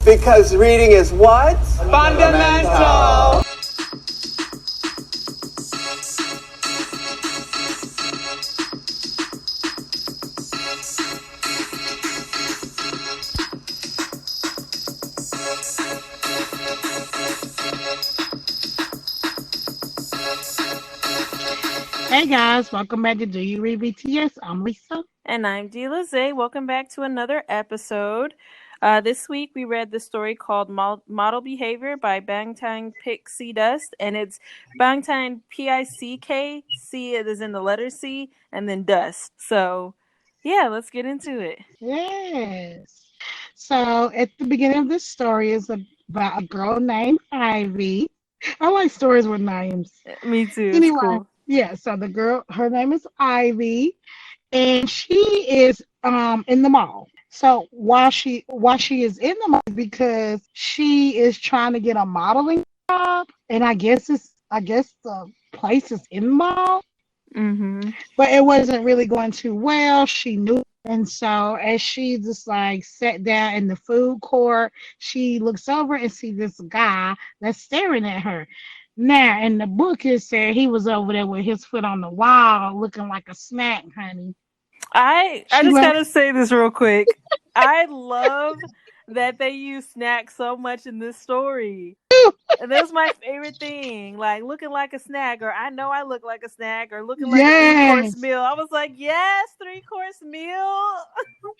Because reading is what? Fundamental. Hey guys, welcome back to Do You Read BTS? I'm Lisa. And I'm Dee Welcome back to another episode. This week we read the story called Model Behavior by BangtanpickCdust, and it's Bangtan Pick. C it is in the letter C, and then dust. So, yeah, let's get into it. Yes. So at the beginning of this story is about a girl named Ivy. I like stories with names. Me too. Anyway, it's cool. Yeah. So the girl, her name is Ivy, and she is in the mall. So why she is in the mall is because she is trying to get a modeling job, and I guess the place is in the mall. Mm-hmm. But it wasn't really going too well. She knew. And so as she just like sat down in the food court, she looks over and sees this guy that's staring at her. Now, in the book, it said he was over there with his foot on the wall looking like a snack, honey. I just gotta say this real quick. I love that they use snacks so much in this story. And that's my favorite thing. Like looking like a snack, or I know I look like a snack, or looking like a 3-course meal. I was like, yes, 3-course meal.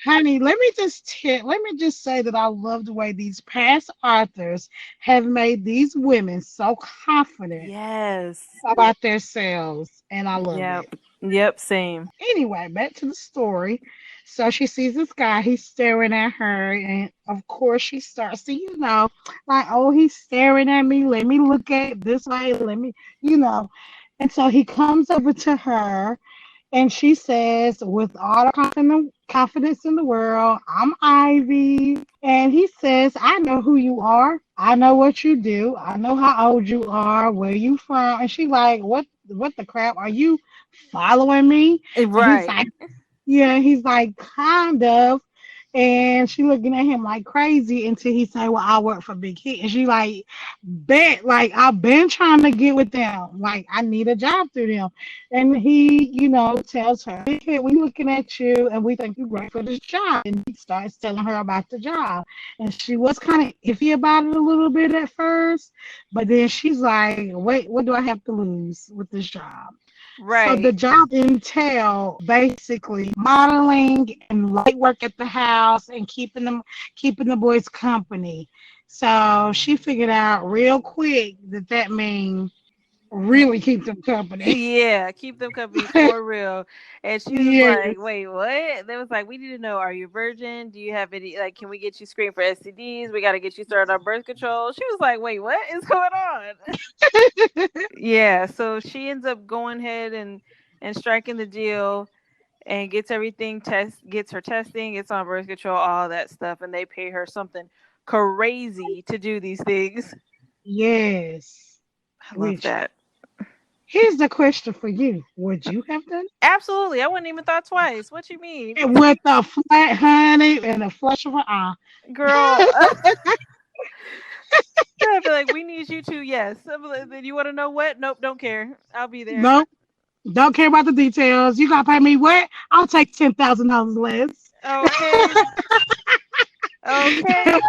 Honey, let me just say that I love the way these past authors have made these women so confident about themselves. And I love it. Yep, same. Anyway, back to the story. So she sees this guy, he's staring at her, and of course she starts to, like, oh, he's staring at me, let me look at it this way, And so he comes over to her, and she says, with all the confidence in the world, I'm Ivy. And he says, I know who you are. I know what you do. I know how old you are, where you from. And she's like, what the crap? Are you following me? Right. He's like, kind of. And she looking at him like crazy until he say, well, I work for Big Hit. And she like, bet, like, I've been trying to get with them. Like, I need a job through them. And he, tells her, Big Hit, we looking at you and we think you're great for this job. And he starts telling her about the job. And she was kind of iffy about it a little bit at first. But then she's like, wait, what do I have to lose with this job? Right. So the job entail basically modeling and light work at the house and keeping the boys company. So she figured out real quick that means really keep them company. Yeah, keep them company for real. And she was like, wait, what? They was like, we need to know, are you a virgin? Do you have any, like, can we get you screened for STDs? We got to get you started on birth control. She was like, wait, what is going on? Yeah, so she ends up going ahead and striking the deal and gets everything gets her testing, gets on birth control, all that stuff. And they pay her something crazy to do these things. Yes. I love that. Here's the question for you. Would you have done it? Absolutely. I wouldn't even thought twice. What you mean? With a flat honey and a flush of an eye. Girl. I feel like we need you to, yes. Then you want to know what? Nope, don't care. I'll be there. Nope. Don't care about the details. You got to pay me what? I'll take $10,000 less. Okay.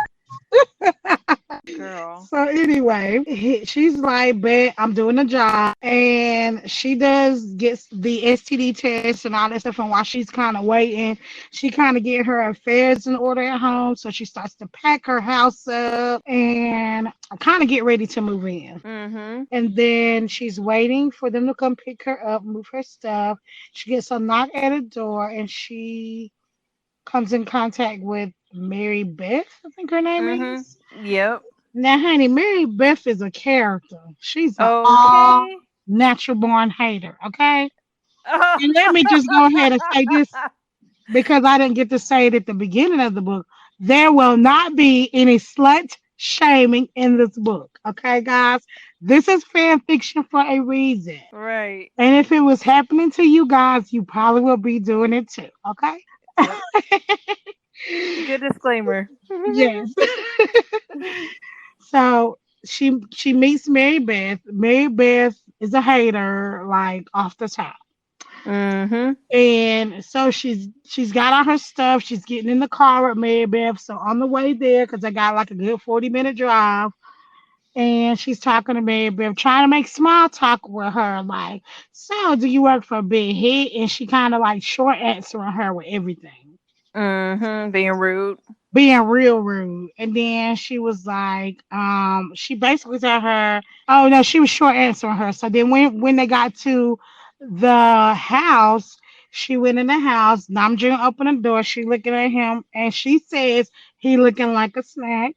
Girl. So anyway, she's like, bet I'm doing a job, and she does get the STD test and all that stuff. And while she's kind of waiting, she kind of get her affairs in order at home. So she starts to pack her house up and kind of get ready to move in. Mm-hmm. And then she's waiting for them to come pick her up, move her stuff. She gets a knock at a door, and she comes in contact with Mary Beth, I think her name is. Yep. Now, honey, Mary Beth is a character. She's an all natural born hater, okay? And let me just go ahead and say this, because I didn't get to say it at the beginning of the book. There will not be any slut shaming in this book, okay, guys? This is fan fiction for a reason. Right. And if it was happening to you guys, you probably will be doing it too, okay? Good disclaimer. Yes. So she meets Mary Beth. Mary Beth is a hater, like off the top. Mm-hmm. And so she's got all her stuff. She's getting in the car with Mary Beth. So on the way there, because I got like a good 40-minute drive, and she's talking to Mary Beth, trying to make small talk with her, like, so do you work for a big hit? And she kind of like short answering her with everything. Mm-hmm. Being rude. Being real rude. And then she was like, she basically told her, oh no, she was short answering her. So then when they got to the house, she went in the house. Namjoon opened the door. She looking at him, and she says he looking like a snack.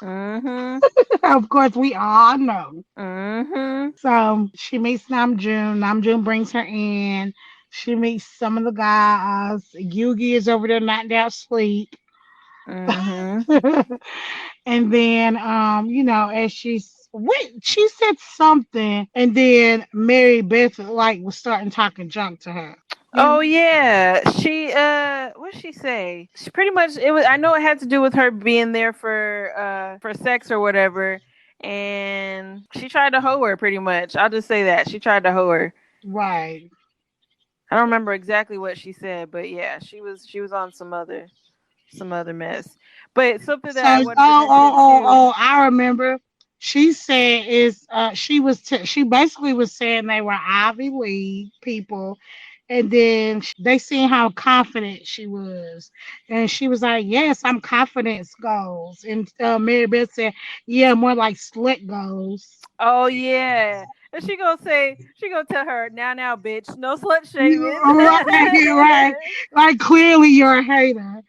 Mm-hmm. Of course, we all know. Mm-hmm. So she meets Namjoon. Namjoon brings her in. She meets some of the guys. Yugi is over there knocked out sleep. Mm-hmm. And then as she said something, and then Mary Beth like was starting talking junk to her. Oh yeah, she what did she say? She pretty much it was. I know it had to do with her being there for sex or whatever, and she tried to hoe her pretty much. I'll just say that she tried to hoe her. Right. I don't remember exactly what she said, but yeah, she was on some other mess. But something So that I wanted to mention too. I remember. She said is she basically was saying they were Ivy League people, and then they seen how confident she was, and she was like, "Yes, I'm confidence goals," and Mary Beth said, "Yeah, more like slick goals." Oh yeah, and she gonna tell her now, bitch, no slut shaming. Right, right. Like clearly you're a hater.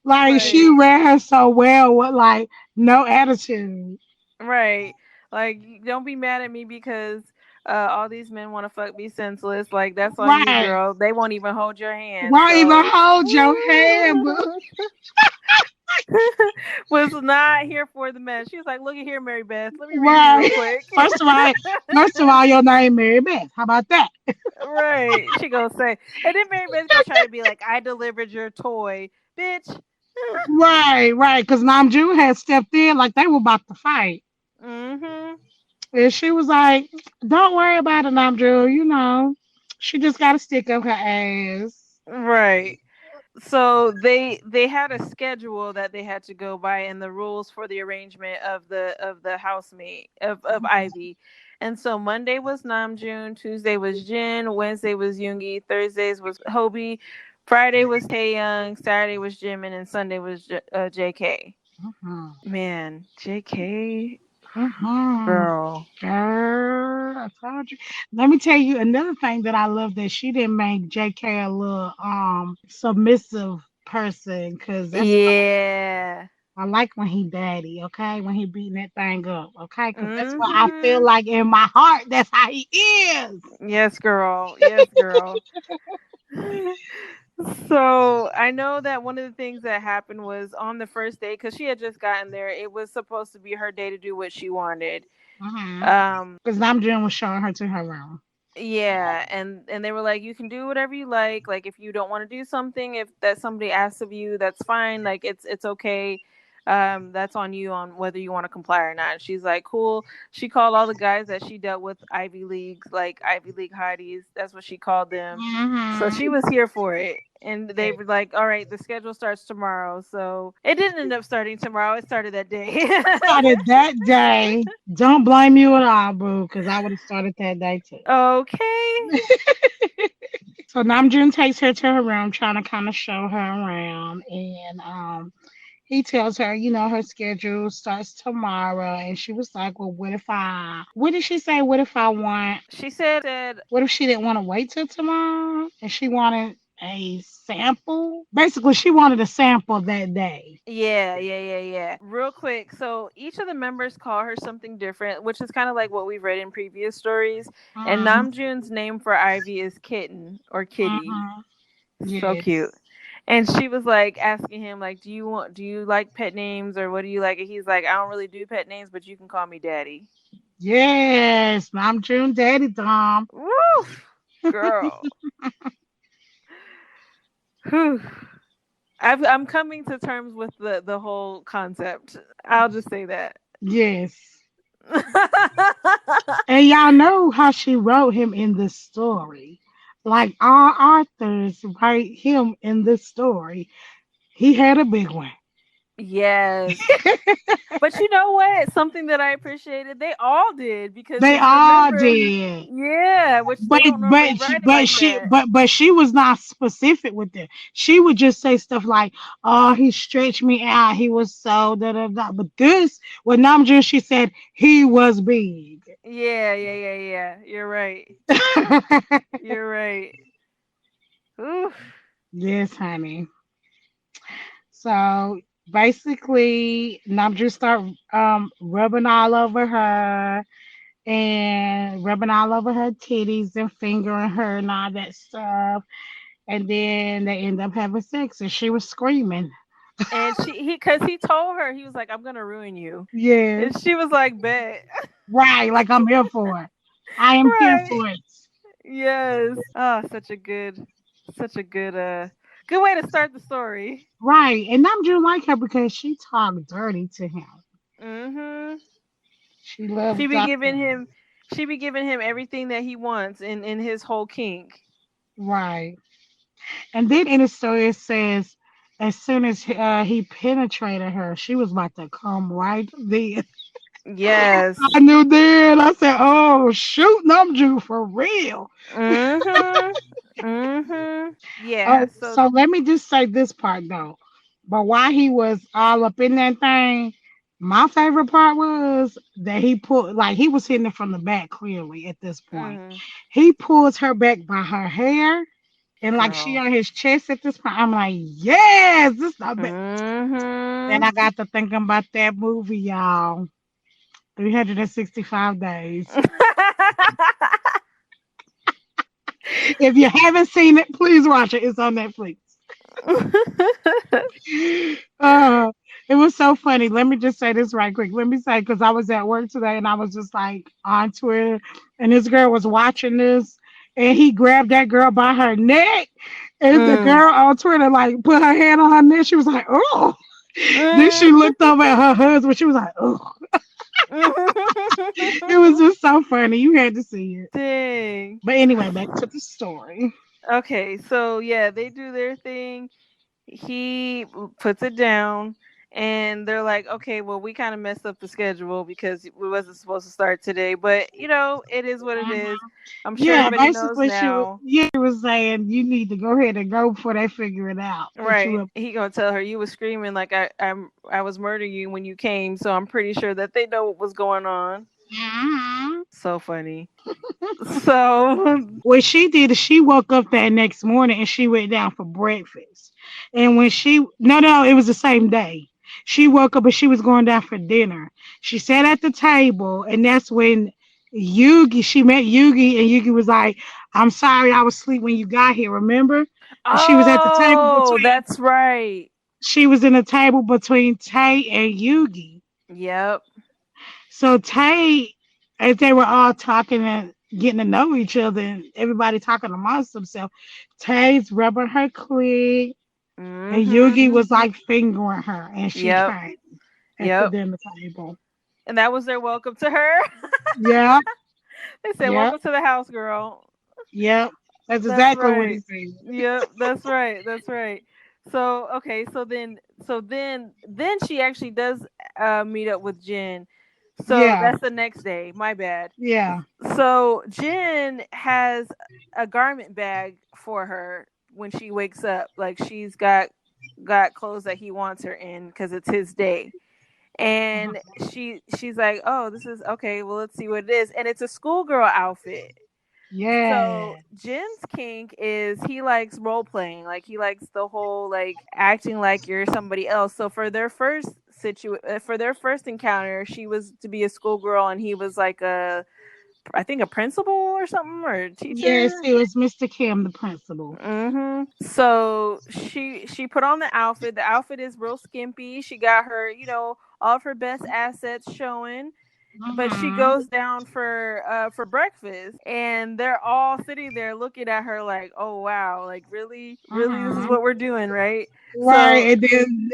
Like she Right. read her so well with like no attitude. Right. Like, don't be mad at me because all these men want to fuck me senseless. Like, that's on you, Right. girl. They won't even hold your hand. Why even So, hold your hand, boo? was not here for the mess. She was like, look at here, Mary Beth. Let me read you real Right. quick. First of all, your name Mary Beth. How about that? Right. She gonna say, and then Mary Beth gonna try to be like, I delivered your toy, bitch. Right, right. Because Namju had stepped in like they were about to fight. Mm-hmm. And she was like, don't worry about it, Namju. She just got to stick up her ass. Right. So they had a schedule that they had to go by and the rules for the arrangement of the housemate of Ivy. And so Monday was Namjoon, Tuesday was Jin, Wednesday was Yoongi, Thursdays was Hobie, Friday was Taeyoung, Saturday was Jimin, and Sunday was JK. Uh-huh. Man, JK Uh-huh. girl. Girl, I told you. Let me tell you another thing that I love that she didn't make JK a little submissive person because Yeah. I like when he daddy, okay? When he beating that thing up, okay? Because that's what I feel Mhm. like in my heart. That's how he is. Yes, girl. Yes, girl. So I know that one of the things that happened was on the first day because she had just gotten there. It was supposed to be her day to do what she wanted. Um, Because Namjoon was showing her to her room. yeah, and they were like, you can do whatever you like. Like if you don't want to do something, if that somebody asks of you, that's fine. Like it's okay. That's on you on whether you want to comply or not. She's like, cool. She called all the guys that she dealt with Ivy Leagues, like Ivy League hotties. That's what she called them. So Mm-hmm. she was here for it. And they were like, all right, the schedule starts tomorrow. So it didn't end up starting tomorrow. It started that day. Started that day. Don't blame you at all, boo, because I would have started that day too. Okay. So Namjoon takes her to her room, trying to kind of show her around, and he tells her, her schedule starts tomorrow, and she was like, "Well, what did she say? What if I want? She said, What if she didn't want to wait till tomorrow, and she wanted a sample? Basically, she wanted a sample that day." yeah. Real quick. So each of the members call her something different, which is kind of like what we've read in previous stories. And Uh-huh. Namjoon's name for Ivy is Kitten or Kitty. Uh-huh. So cute. Yes. And she was like asking him, like, do you like pet names or what do you like? And he's like, I don't really do pet names, but you can call me daddy. Yes. Namjoon, Daddy Dom. Woo! Girl. Whew. I'm coming to terms with the whole concept. I'll just say that. Yes. And y'all know how she wrote him in this story. Like all authors write him in this story. He had a big one. Yes. But you know what? Something that I appreciated, they all did because They if you all remember, did. yeah, which But they don't normally write it like that. but she was not specific with it. She would just say stuff like, "Oh, he stretched me out. He was so da da da." But this, with Namjoon, she said he was big. Yeah. You're right. You're right. Oof. Yes, honey. So basically, Namjoon start rubbing all over her and rubbing all over her titties and fingering her and all that stuff. And then they end up having sex, and she was screaming. And because he told her, he was like, I'm gonna ruin you. Yes, And she was like, bet. right. Like I'm here for it. I am here Right. for it. Yes. Oh, such a good way to start the story. Right. And I'm just like her because she talked dirty to him. Mm-hmm. She She loved be Dr. giving him she be giving him everything that he wants in his whole kink. Right. And then in the story, it says, as soon as he penetrated her, she was about to come right then. Yes. I knew then. I said, oh, shoot, Namju for real. Mm-hmm. Mm-hmm. Yeah. Oh, So so let me just say this part though. But while he was all up in that thing, my favorite part was that he put like he was hitting it from the back clearly at this point. mm, He pulls her back by her hair and like she girl. on his chest at this point. I'm like, yes, this is not bad. Then Mm-hmm. I got to thinking about that movie, y'all. 365 days. If you haven't seen it, please watch it. It's on Netflix. Uh, it was so funny. Let me just say this right quick. Let me say, because I was at work today and I was just like on Twitter, and this girl was watching this, and he grabbed that girl by her neck, and the mm. girl on Twitter like put her hand on her neck. She was like, "Oh." Then she Mm. looked over at her husband. She was like, "Oh." It was just so funny. You had to see it. Dang. But anyway, back to the story. Okay, so yeah, they do their thing. He puts it down, and they're like, okay, well, we kind of messed up the schedule because we wasn't supposed to start today, but it is what it is. I'm sure Yeah, everybody knows basically now. she was saying you need to go ahead and go before they figure it out. Put you Right, up. he gonna tell her you was screaming like I was murdering you when you came, so I'm pretty sure that they know what was going on. Mhm. So funny. So What she did is she woke up that next morning and she went down for breakfast. And when she no, it was the same day. She woke up and she was going down for dinner. She sat at the table and that's when she met Yugi, and Yugi was like, I'm sorry I was asleep when you got here, remember? And she was at the table oh, between that's right. she was in the table between Tay and Yugi. Yep. So Tay, as they were all talking and getting to know each other, and everybody talking amongst themselves, Tay's rubbing her clit, and Yugi Mhm. was like fingering her, and she Yep. came at the Yep. dinner table. And that was their welcome to her. Yep, They said, yep, "Welcome to the house, girl." yep. That's That's exactly what right. he said. Yep, that's right. That's right. So okay, so then she actually does meet up with Jen. So Yeah, that's the next day. My bad. yeah, So Jen has a garment bag for her when she wakes up. Like she's got clothes that he wants her in because it's his day. And she's like, "Oh, this is okay. Well, let's see what it is." And it's a schoolgirl outfit. So yeah, Jin's kink is he likes role playing, like he likes the whole like acting like you're somebody else. So for their first encounter, she was to be a schoolgirl, and he was like I think a principal or something or a yes. teacher. It was Mr. Kim, the principal. So she put on the outfit. The outfit is real skimpy. She got her, all of her best assets showing, but she Hmm. goes down for breakfast, and they're all sitting there looking at her like, oh wow, like really this is Hmm. what we're doing, right? So Right,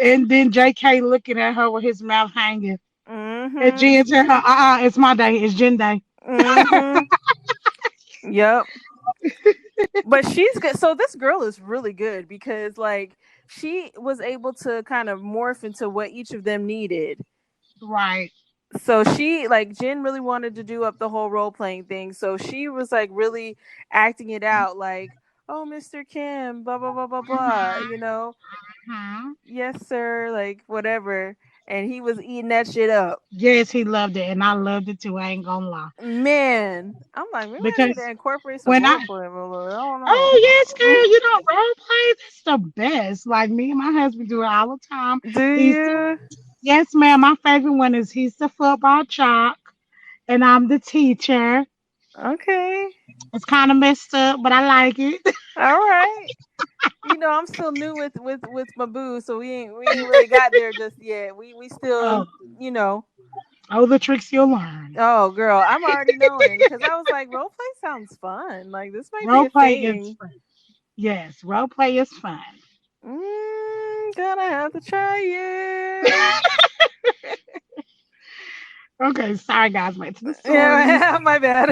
and then JK looking at her with his mouth hanging. And Jen tell her, it's my day. It's Jen day. Yep. But she's good. So this girl is really good because like she was able to kind of morph into what each of them needed. Right. So she like Jen really wanted to do up the whole role playing thing. So she was like really acting it out like, oh Mr. Kim, blah blah blah blah blah, you know. Uh-huh. Yes, sir, like whatever. And he was eating that shit up. Yes, he loved it, and I loved it too. I ain't gonna lie. Man. I'm like, maybe I need Because to incorporate some when role I play. I don't oh yes, know. girl, you know, role play that's the best. Like me and my husband do it all the time. Do He's you? yes, ma'am. My favorite one is he's the football jock and I'm the teacher. Okay. It's kind of messed up, but I like it. All right. You know, I'm still new with my boo, so we ain't really got there just yet. We still, Oh, you know. oh, the tricks you'll learn. Oh, girl, I'm already knowing because I was like, role play sounds fun. Like this might be Role a play is thing. fun. Yes, role play is fun. Gonna have to try it. Okay, sorry guys, back to the story. Yeah, my bad.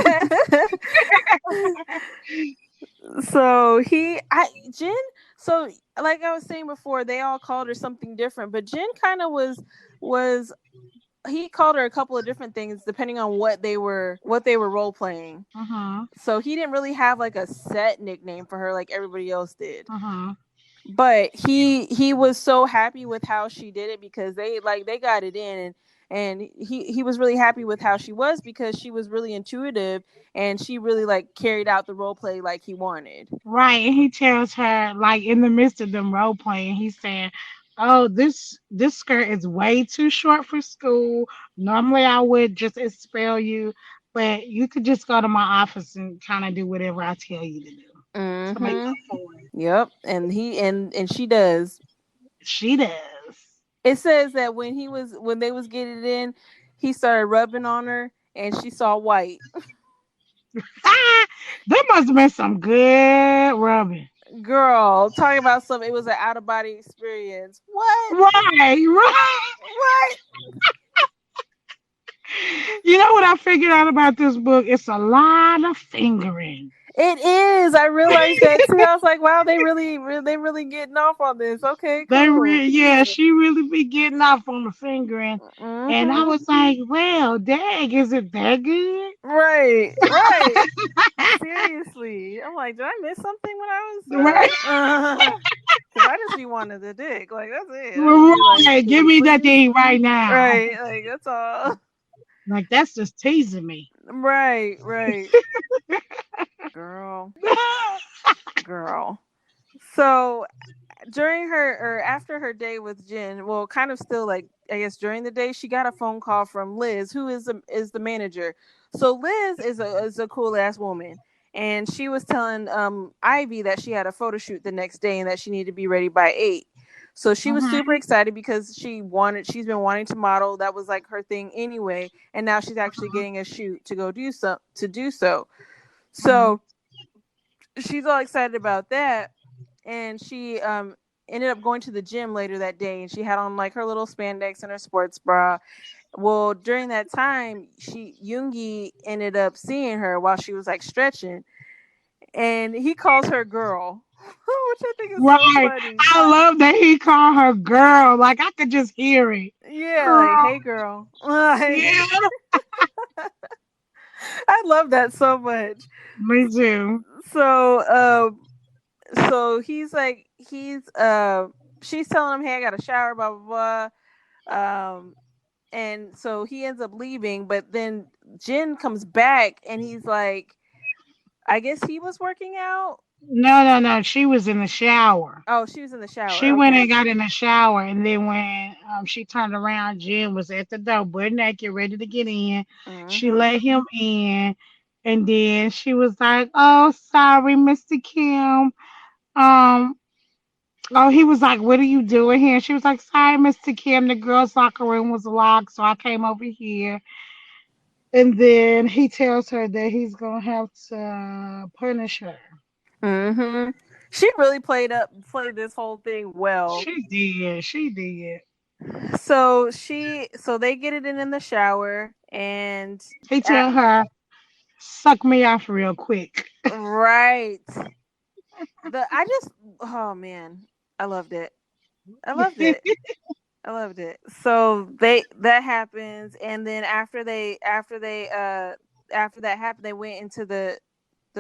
So Jen. So like I was saying before, they all called her something different, but Jen kind of was he called her a couple of different things depending on what they were role playing. Uh-huh. So he didn't really have like a set nickname for her like everybody else did. Uh-huh. But he was so happy with how she did it because they got it in, and he was really happy with how she was because she was really intuitive and she really like carried out the role play like he wanted. Right, and he tells her like in the midst of them role playing, he's saying, "Oh, this skirt is way too short for school. Normally, I would just expel you, but you could just go to my office and kind of do whatever I tell you to do to make Mm-hmm. up for it." Yep. And he and she does. She does. It says that when they was getting it in, he started rubbing on her and she saw white. There must have been some good rubbing. Girl, talking about something, it was an out of body experience. What? Right, right. What? You know what I figured out about this book? It's a lot of fingering. It is. I realized that too. I was like, wow, they really getting off on this. Okay, cool. Yeah, she really be getting off on the fingering. And I Mm-hmm. was like, well, dang, is it that good? Right, right. Seriously, I'm like, did I miss something when I Right, was? Because I just be wanting the dick. Like that's it. I just be like, right. can Give we me that please? thing right now. Right, like that's all. Like, that's just teasing me. Right, right. Girl, girl. So during her or after her day with Jen, well, kind of still like I guess during the day, she got a phone call from Liz, who is the manager. So Liz is a cool ass woman, and she was telling Ivy that she had a photo shoot the next day and that she needed to be ready by 8. So she was super Mhm, excited because she's been wanting to model. That was like her thing anyway, and now she's actually getting a shoot to go do so. mhm. So she's all excited about that, and she ended up going to the gym later that day, and she had on like her little spandex and her sports bra. Well, during that time, Yoongi ended up seeing her while she was like stretching, and he calls her girl, which I think is so Right. funny. I love that he called her girl. Like, I could just hear it. Yeah, like Girl. hey girl, like Yeah, I love that so much. me too. So, he's like she's telling him, hey, I got a shower, blah blah blah. And so he ends up leaving, but then Jin comes back and he's like, I guess he was working out. No, no, no. She was in the shower. Oh, she was in the She shower. went Okay. and got in the shower, and then when she turned around, Jim was at the door, butt naked, ready to get in. She Mm-hmm. let him in, and then she was like, "Oh, sorry, Mr. Kim." Um, oh, he was like, "What are you doing here?" She was like, "Sorry, Mr. Kim. The girls' locker room was locked, so I came over here." And then he tells her that he's gonna have to punish her. Mm-hmm. She really played this whole thing well. She did. She did. So they get it in the shower, and He tell her, suck me off real quick. right. Oh man, I loved it. I loved it. I loved it. So that happens, and then after that happened, they went into the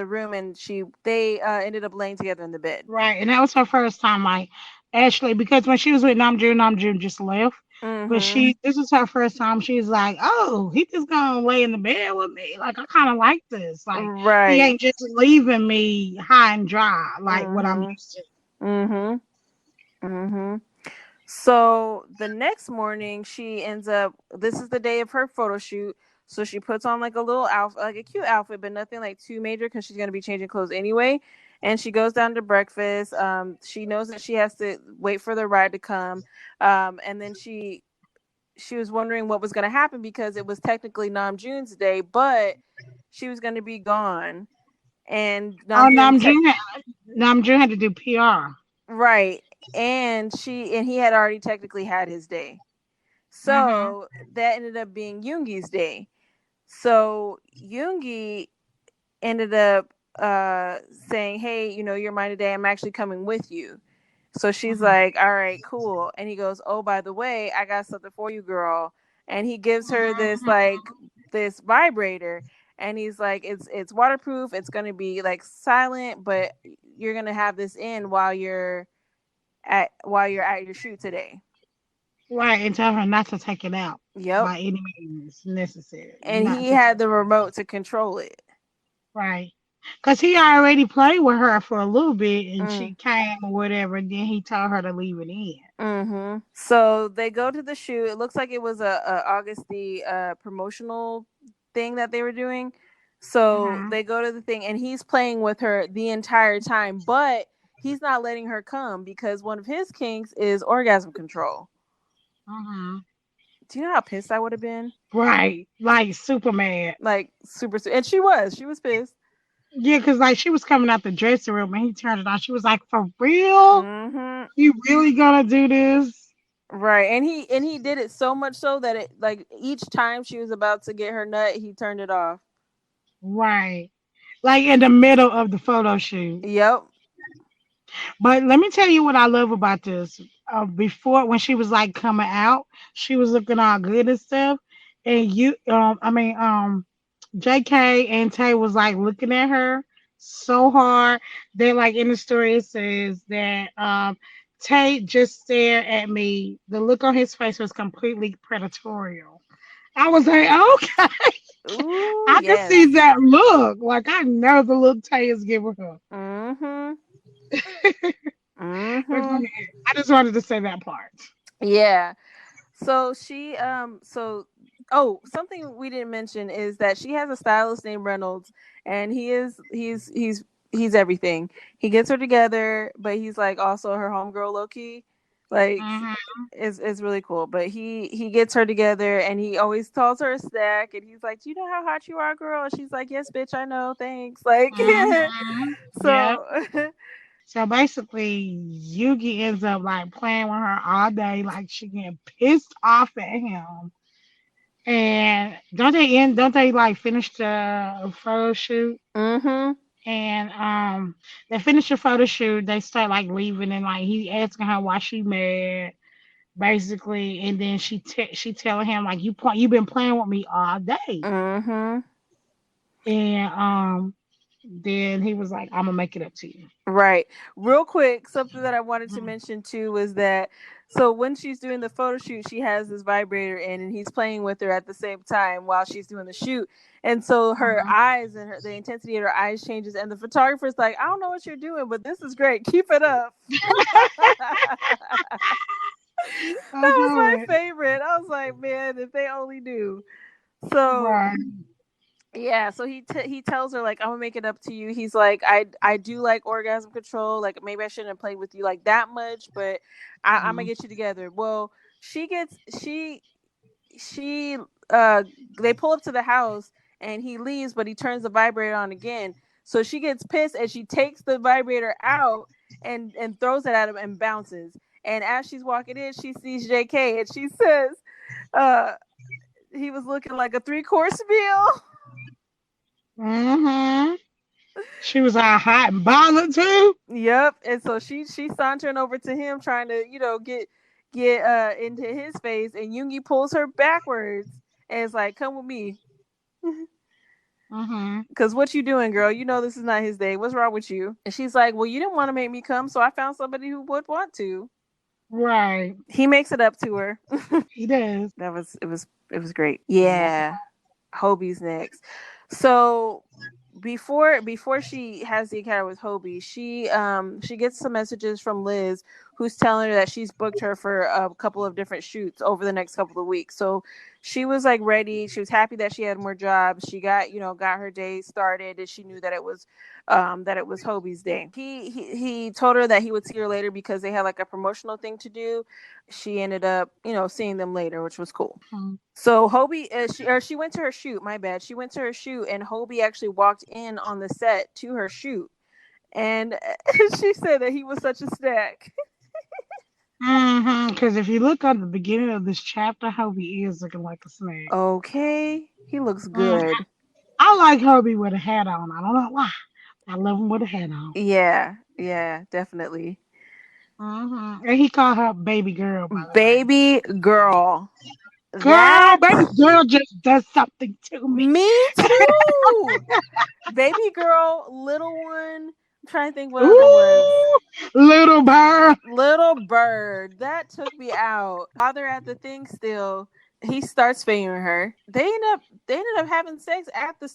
room, and they ended up laying together in the bed. Right, and that was her first time, like actually, because when she was with Namjoon just left. But Mm-hmm. this is her first time. She's like, "Oh, he just gonna lay in the bed with me. Like, I kind of like this. Like, he Right. ain't just leaving me high and dry like what I'm Mm-hmm. used to." Mm-hmm. Mm-hmm. So the next morning, she ends up. This is the day of her photo shoot. So she puts on like a little outfit, like a cute outfit, but nothing like too major because she's gonna be changing clothes anyway. And she goes down to breakfast. She knows that she has to wait for the ride to come. And then she was wondering what was gonna happen because it was technically Namjoon's day, but she was gonna be gone. And Oh, Namjoon te- Namjoon had to do PR. right, and he had already technically had his day. Mhm. So that ended up being Yoongi's day. So Yoongi ended up saying, "Hey, you're mine today. I'm actually coming with you." So she's Mhm. like, "All right, cool." And he goes, "Oh, by the way, I got something for you, girl." And he gives her this vibrator, and he's like, "It's waterproof. It's gonna be like silent, but you're gonna have this in while you're at your shoot today." Right, and tell her not to take it out Yep. by any means necessary. And Not he to take had the it out. remote to control it. Right. Because he already played with her for a little bit and Mm. she came or whatever. Then he told her to leave it in. Mm-hmm. So they go to the shoot. It looks like it was a August the promotional thing that they were doing. So Mm-hmm. they go to the thing, and he's playing with her the entire time, but he's not letting her come because one of his kinks is orgasm control. Mm-hmm. Do you know how pissed I would have been? Right. Like super mad. Like and she was pissed. Yeah, because like she was coming out the dressing room and he turned it on. She was like, for real? Mm-hmm. You really gonna do this? Right, and he did it so much so that it like each time she was about to get her nut, he turned it off. Right. Like in the middle of the photo shoot. Yep. But let me tell you what I love about this. Before, when she was like coming out, she was looking all good and stuff. And JK and Tay was like looking at her so hard. Then, like in the story, it says that Tay just stared at me. The look on his face was completely predatory. I was like, okay, Ooh, I can yes. see that look. Like I know the look Tay is giving her. Mm-hmm. I Mm-hmm. just wanted to say that part. Yeah. So something we didn't mention is that she has a stylist named Reynolds, and he's everything. He gets her together, but he's like also her homegirl low key. Like Hmm. is really cool. But he gets her together, and he always calls her a snack, and he's like, "Do you know how hot you are, girl?" And she's like, "Yes, bitch, I know. Thanks." Like Hmm. Yep. so So basically, Yugi ends up like playing with her all day, like she getting pissed off at him. And don't they like finish the photo shoot? mhm. And they finish the photo shoot, they start like leaving and like he asking her why she mad, basically, and then she telling him like you been playing with me all day. Mhm. And then he was like, I'm gonna make it up to you. Right. Real quick, something that I wanted to mention too was that so when she's doing the photo shoot, she has this vibrator in, and he's playing with her at the same time while she's doing the shoot. And so her Mhm. eyes and the intensity of her eyes changes, and the photographer's like, "I don't know what you're doing, but this is great. Keep it up." That I was know my it. favorite. I was like, "Man, if they only knew." So Right. yeah, so he tells her like, "I'm gonna make it up to you." He's like, I do like orgasm control. Like maybe I shouldn't have played with you like that much, but I'm gonna Mhm. get you together. Well, she gets she uh they pull up to the house, and he leaves, but he turns the vibrator on again. So she gets pissed, and she takes the vibrator out and throws it at him and bounces. And as she's walking in, she sees JK and she says, uh, he was looking like a 3-course meal. Mm-hmm. She was all hot and bothered too. Yep. And so she's sauntering over to him, trying to, get into his face, and Yoongi pulls her backwards and is like, "Come with me." Mm-hmm. Cause what you doing, girl? You know this is not his day. What's wrong with you? And she's like, "Well, you didn't want to make me come, so I found somebody who would want to." Right. He makes it up to her. He does. It was great. Yeah. Hobie's next. So before she has the encounter with Hobie, she gets some messages from Liz, who's telling her that she's booked her for a couple of different shoots over the next couple of weeks. So she was like ready. She was happy that she had more jobs. She got her day started, and she knew that it was Hobie's day. He told her that he would see her later because they had like a promotional thing to do. She ended up seeing them later, which was cool. Mm-hmm. So Hobie, she went to her shoot. My bad. She went to her shoot, and Hobie actually walked in on the set to her shoot, and she said that he was such a snack. Because if you look at the beginning of this chapter, Hobie is looking like a snack. Okay, he looks Mm, good. I like Hobie with a hat on. I don't know why. I love him with a hat on. Yeah, definitely. And he called her baby girl, by the way. Baby girl. Girl, That baby girl just does something to me. me too. Baby girl, little one. I'm trying to think what other ones. Ooh, little bird. Little bird. That took me out. While they're at the thing still, he starts fingering her. They ended up having sex at the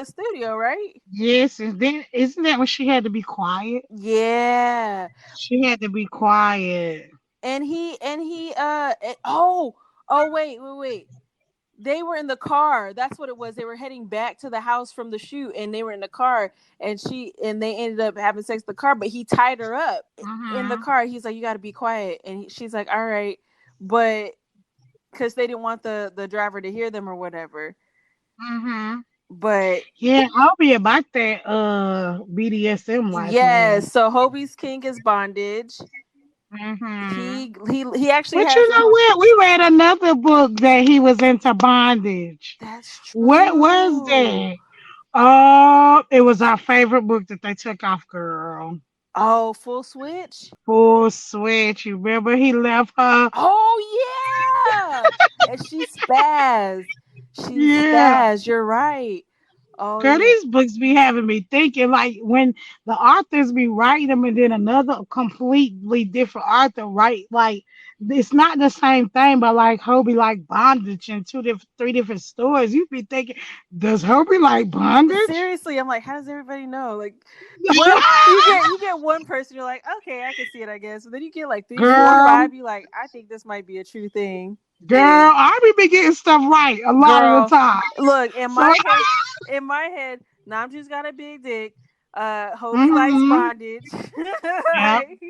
studio, right? Yes, and then isn't that when she had to be quiet? Yeah. She had to be quiet. Oh wait. They were in the car. That's what it was. They were heading back to the house from the shoot, and they were in the car, and they ended up having sex in the car, but he tied her up in the Mm-hmm. car. He's like, "You got to be quiet." And she's like, "All right." But because they didn't want the driver to hear them or whatever. Mm-hmm. But Yeah, I'll be about that BDSM life, man. yes, so Hobie's king is bondage. Mm-hmm. He actually But has you know what? We read another book that he was into bondage. that's What was true. that? Oh, it was our favorite book that they took off, girl. Oh, full switch. Full switch. You remember he left her? Oh yeah, and she spazzed. She Yeah. spazzed. You're right. Oh Girl, yeah. these books be having me thinking like when the authors be writing them and then another completely different author write like it's not the same thing, but like Hobie like bondage in three different stories. You be thinking, does Hobie like bondage? Seriously, I'm like, how does everybody know? Like, one you get one person, you're like, okay, I can see it, I guess. But then you get like 3, 4, Girl, 5. You like, I think this might be a true thing. girl, I be getting stuff right a lot of the Girl, time. look So, in my head, Namju's got a big dick. Hobie likes mm-hmm, bondage. yep, Like,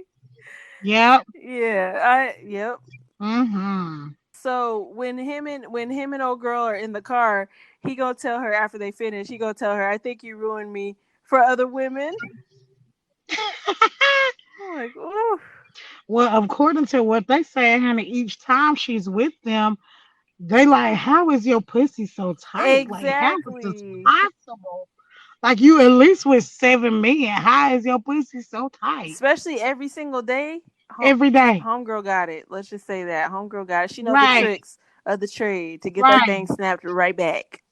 yep, yeah, yep. mm-hmm. So when him and old girl are in the car, he gonna tell her after they finish. He gonna tell her, "I think you ruined me for other women." I'm like, oh, Well, according to what they say, honey, each time she's with them, they like, how is your pussy so tight? Like, how is this exactly. possible? Like, you at least with 7 men. How is your pussy so tight? Especially every single day. Every day. Homegirl got it. Let's just say that homegirl got it. She know the Right, tricks of the trade to get that right, thing snapped right back.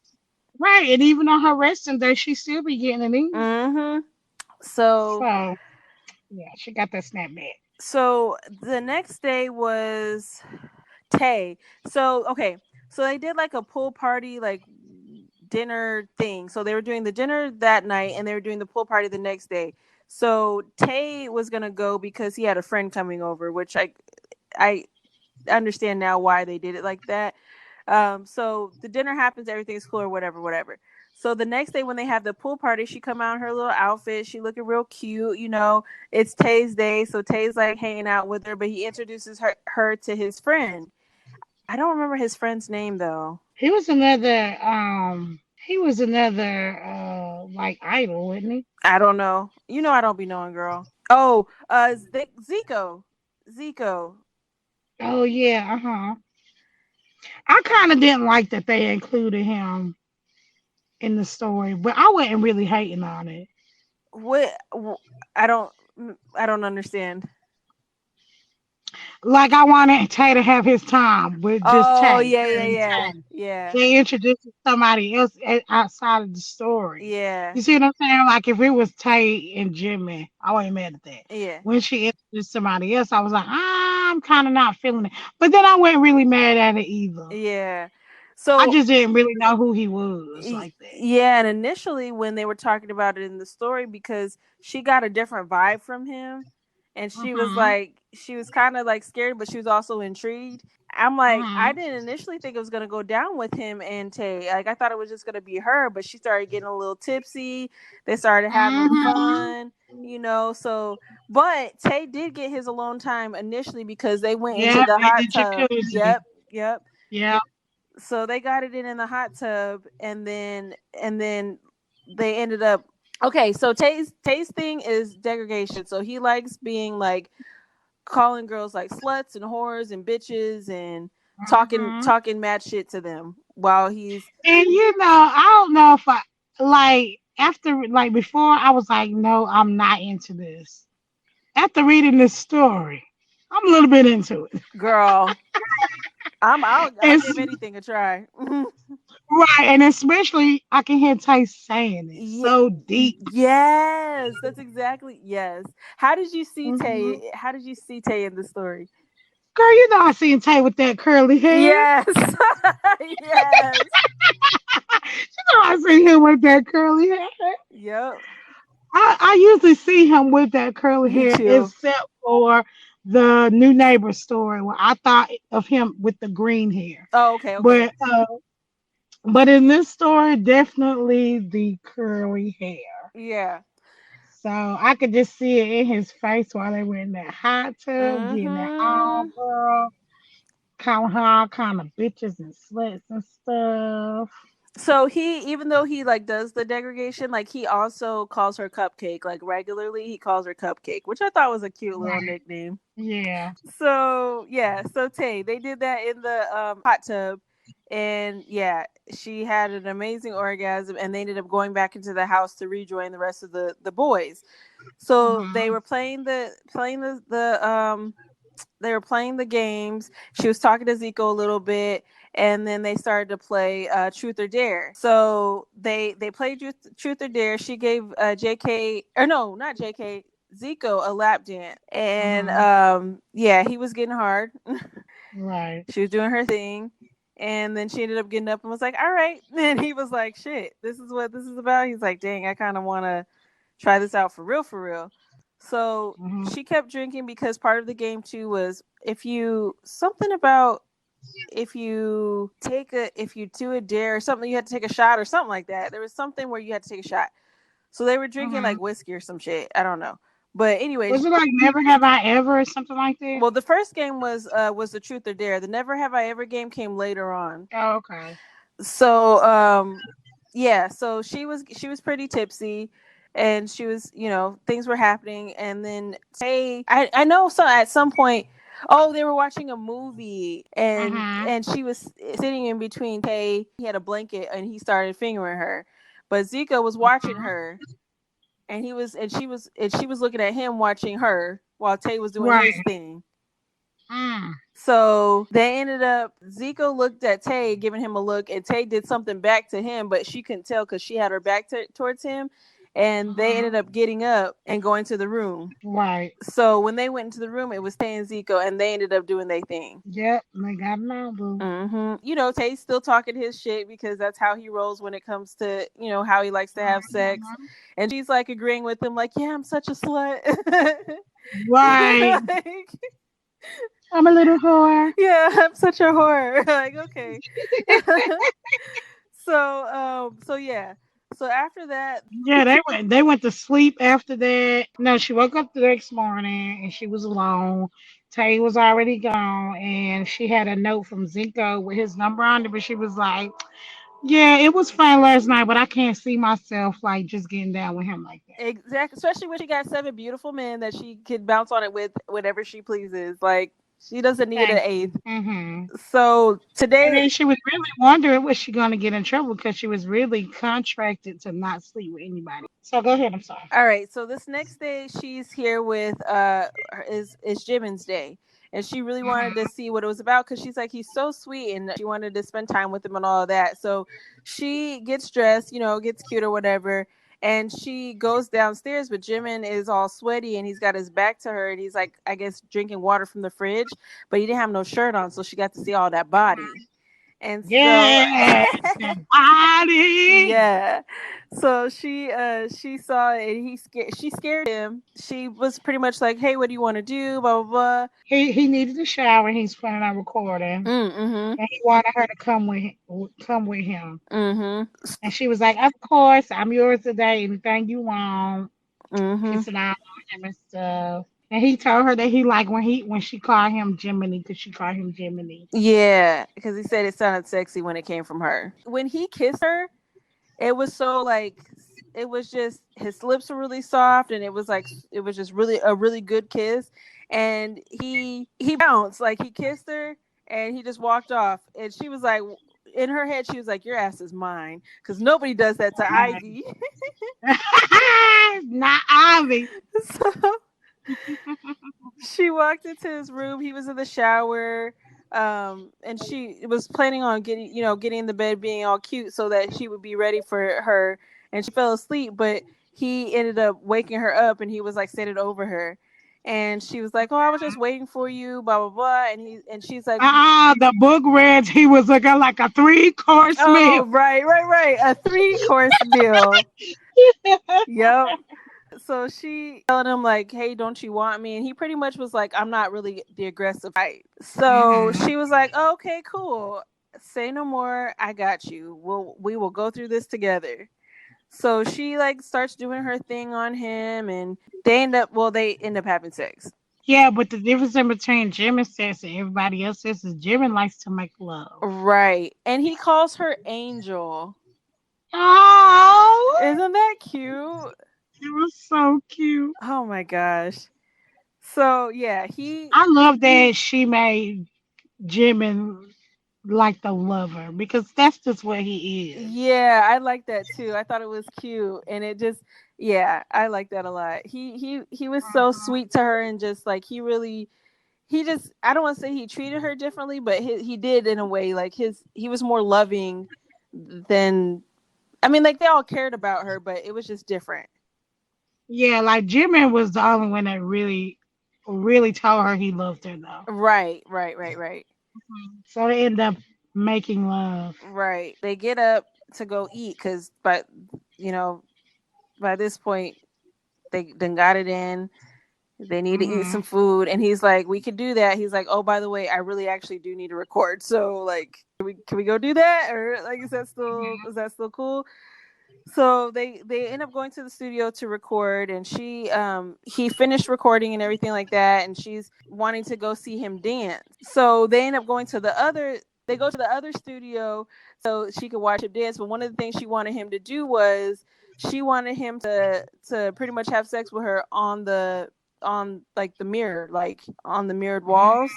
right. And even on her resting day, she still be getting it in. Mm-hmm. So So, yeah, she got that snap back. so the next day was Tay. So okay, so they did like a pool party, like dinner thing. So they were doing the dinner that night, and they were doing the pool party the next day. So Tay was gonna go because he had a friend coming over, which I understand now why they did it like that. So the dinner happens, everything's cool or whatever. So the next day when they have the pool party, she come out in her little outfit. She looking real cute, It's Tay's day, so Tay's like hanging out with her, but he introduces her to his friend. I don't remember his friend's name though. He was another like idol, wasn't he? I don't know. I don't be knowing, girl. Oh, Zico. Zico. Oh yeah, uh-huh. I kind of didn't like that they included him in the story, but I wasn't really hating on it. What? I don't. I don't understand. Like I wanted Tay to have his time with just Oh Tay, yeah, her yeah, and yeah, Tay. yeah, They introduced somebody else outside of the story. yeah, You see what I'm saying? Like if it was Tay and Jimmy, I wasn't mad at that. yeah, When she introduced somebody else, I was like, I'm kind of not feeling it. But then I wasn't really mad at it either. yeah. I So just didn't really know who he was like that. yeah, and initially when they were talking about it in the story, because she got a different vibe from him, and Mhm. she was kind of like scared, but she was also intrigued. I'm like, I Mhm. didn't initially think it was gonna go down with him and Tay. Like I thought it was just gonna be her, but she started getting a little tipsy. They started having Mhm. fun, So, but Tay did get his alone time initially because they went into Yeah, the they hot did tub. jacuzzi. Yep, yep. Yeah. So they got it in the hot tub, and then they ended up. Okay, so Tay's thing is degradation. So he likes being like calling girls like sluts and whores and bitches and Mhm. talking mad shit to them while he's And I don't know if I like after like before I was like, no, I'm not into this. After reading this story, I'm a little bit into it. girl. I'll It's give anything a try. right, and especially I can hear Tay saying it Yeah. so deep. Yes, that's exactly yes. How did you see Mhm. Tay? How did you see Tay in the story? Girl, I seen Tay with that curly hair. Yes. Yes. I seen him with that curly hair. Yep. I usually see him with that curly Me hair, too. except for the new neighbor story where I thought of him with the green hair. Oh, okay, okay. But in this story, definitely the curly hair. Yeah. So I could just see it in his face while they were in that hot tub, getting that all Mhm. girl, calling her all kind of bitches and sluts and stuff. So he, even though he like does the degradation, like he also calls her Cupcake. Like regularly, he calls her Cupcake, which I thought was a cute little Right. nickname. Yeah. So yeah, so Tay, they did that in the hot tub, and yeah, she had an amazing orgasm, and they ended up going back into the house to rejoin the rest of the boys. So they Hmm. were playing the they were playing the games. She was talking to Zico a little bit, and then they started to play Truth or Dare. So they played Truth or Dare. She gave JK, or no, not JK, Zico, a lap dance, and Hmm. yeah, he was getting hard. Right. She was doing her thing. And then she ended up getting up and was like, "All right." And he was like, "Shit, this is what this is about." He's like, "Dang, I kind of want to try this out for real, for real." So Hmm. she kept drinking because part of the game too was if you something about if you do a dare or something, you had to take a shot or something like that. There was something where you had to take a shot. So they were drinking Hmm. like whiskey or some shit. I don't know. But anyways, Was it like Never Have I Ever or something like that? well, the first game was the Truth or Dare. The Never Have I Ever game came later on. Oh, okay. So yeah, so she was pretty tipsy, and she was, things were happening, and then I know, so at some point, oh, they were watching a movie, Hmm. and she was sitting in between Tay. He had a blanket and he started fingering her, but Zika was watching her, and she was looking at him watching her while Tay was doing his Right. thing. Mm. So they ended up, Zico looked at Tay, giving him a look, and Tay did something back to him, but she couldn't tell because she had her back towards him. And they ended Hmm. up getting up and going to the room. Right. So when they went into the room, it was Tay and Zico, and they ended up doing their thing. Yep. They got an album. Tay's still talking his shit because that's how he rolls when it comes to, how he likes to have sex. Mhm. And she's like agreeing with him, like, yeah, I'm such a slut. Right. Like, I'm a little whore. yeah, I'm such a whore. Like, okay. So yeah. So after that, Yeah, they went to sleep after that. No, she woke up the next morning and she was alone. Tay was already gone and she had a note from Zinco with his number on it, but she was like, Yeah, it was fun last night, but I can't see myself like just getting down with him like that. Exactly. Especially when she got 7 beautiful men that she could bounce on it with whenever she pleases. Like she doesn't need an Thank you. eighth. Hmm. So And today, then she was really wondering was she going to get in trouble because she was really contracted to not sleep with anybody. So go ahead. I'm sorry. all right. So this next day, she's here with is Jimin's day, and she really wanted to see what it was about because she's like he's so sweet, and she wanted to spend time with him and all of that. So she gets dressed, gets cute or whatever, and she goes downstairs. But Jimin is all sweaty, and he's got his back to her, and he's like I guess drinking water from the fridge, but he didn't have no shirt on, so she got to see all that body. And so Yes, that body. yeah. So she saw it and she scared him. She was pretty much like, "Hey, what do you want to do?" blah blah blah. He needed a shower. He's planning on recording, Mm-hmm. and he wanted her to come with him. Mm-hmm. And she was like, "Of course, I'm yours today. Anything you want." Mm-hmm. Kissing out on him and stuff. And he told her that he liked when she called him Jiminy because she called him Jiminy. Yeah, because he said it sounded sexy when it came from her. When he kissed her, it was so like it was just his lips were really soft and it was just really a really good kiss, and he bounced like he kissed her and he just walked off, and she was like in her head she was like your ass is mine because nobody does that to Ivy. Not Ivy. So she walked into his room. He was in the shower. And she was planning on getting in the bed, being all cute, so that she would be ready for her. And she fell asleep, but he ended up waking her up, and he was like standing over her, and she was like, "Oh, I was just waiting for you," blah blah blah. And she's like, The book read he was looking like a 3-course meal. "Oh, right, a 3-course meal." Yep. So she telling him like, "Hey, don't you want me?" And he pretty much was like, "I'm not really the aggressive type." So Mhm. she was like, oh, "Okay, cool. Say no more. I got you. We will go through this together." So she like starts doing her thing on him, and they end up having sex. Yeah, but the difference in between Jim and sex and everybody else is Jim likes to make love. Right, and he calls her Angel. Oh, Isn't that cute? it was so cute. Oh my gosh. So yeah, he I love that she made Jim like the lover because that's just what he is. Yeah, I like that too. I thought it was cute, and it just, yeah, I like that a lot. He was so sweet to her, and just like he just, I don't want to say he treated her differently, but he did in a way. Like he was more loving than, I mean, like they all cared about her, but it was just different. Yeah, like Jimmy was the only one that really told her he loved her though. Right. So they end up making love. Right. They get up to go eat because, but you know, by this point they then got it in. They need to eat Hmm. some food, and he's like, "We could do that." He's like, "Oh, by the way, I really actually do need to record. So, like, can we go do that, or like, is that still cool?" So they end up going to the studio to record, and he finished recording and everything like that, and she's wanting to go see him dance. So they end up going to the other studio so she could watch him dance. But one of the things she wanted him to do was she wanted him to pretty much have sex with her on like the mirror, like on the mirrored walls,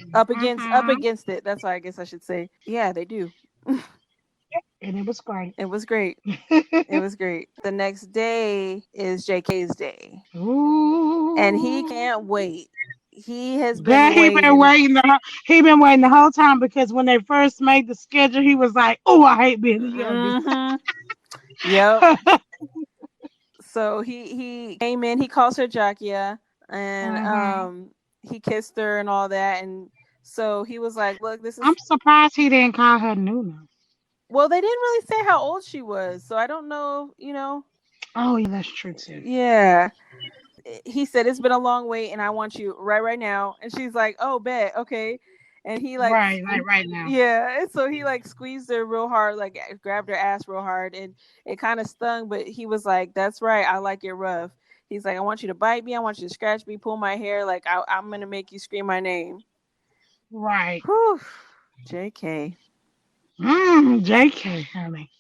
Hmm. up against it. That's why I guess I should say. Yeah, they do. And it was great. It was great. It was great. The next day is JK's day, and he Ooh. can't wait. He has Girl, been waiting. he been waiting the whole time because when they first made the schedule, he was like, "Oh, I hate being the youngest." Hmm. Yep. So he came in. He calls her Jakia, and Hmm. he kissed her and all that. And so he was like, "Look, this I'm is." surprised he didn't call her Nuna. Well, they didn't really say how old she was, so I don't know. Oh yeah, that's true too. Yeah. He said it's been a long wait and I want you right now, and she's like, "Oh, bet, okay." And he like Right, like right now. yeah, and so he like squeezed her real hard, like grabbed her ass real hard, and it kind of stung, but he was like, "That's right, I like it rough." He's like, "I want you to bite me, I want you to scratch me, pull my hair, like I'm gonna make you scream my name." Right. Whew. JK. JK, honey.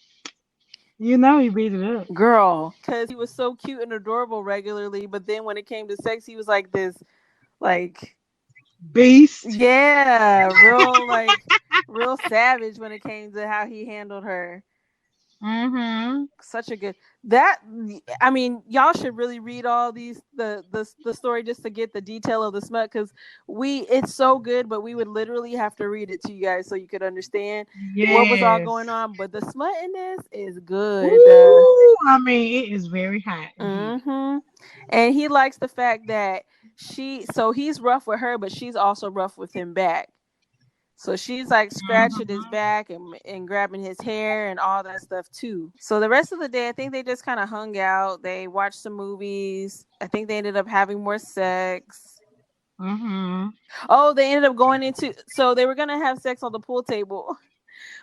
You know he beat it up. Girl, because he was so cute and adorable regularly, but then when it came to sex, he was like this, like, Beast. yeah, real savage when it came to how he handled her. Mm-hmm. Such a good that I mean, y'all should really read all these the story just to get the detail of the smut, because it's so good, but we would literally have to read it to you guys so you could understand what was all Yes. going on. But the smut in this is good. Ooh, I mean, it is very hot indeed. Mm-hmm. And he likes the fact that he's rough with her, but she's also rough with him back. So she's like scratching his Mm-hmm. back and grabbing his hair and all that stuff too. So the rest of the day, I think they just kind of hung out. They watched some movies. I think they ended up having more sex. Mm-hmm. Oh, they ended up going into, so they were going to have sex on the pool table.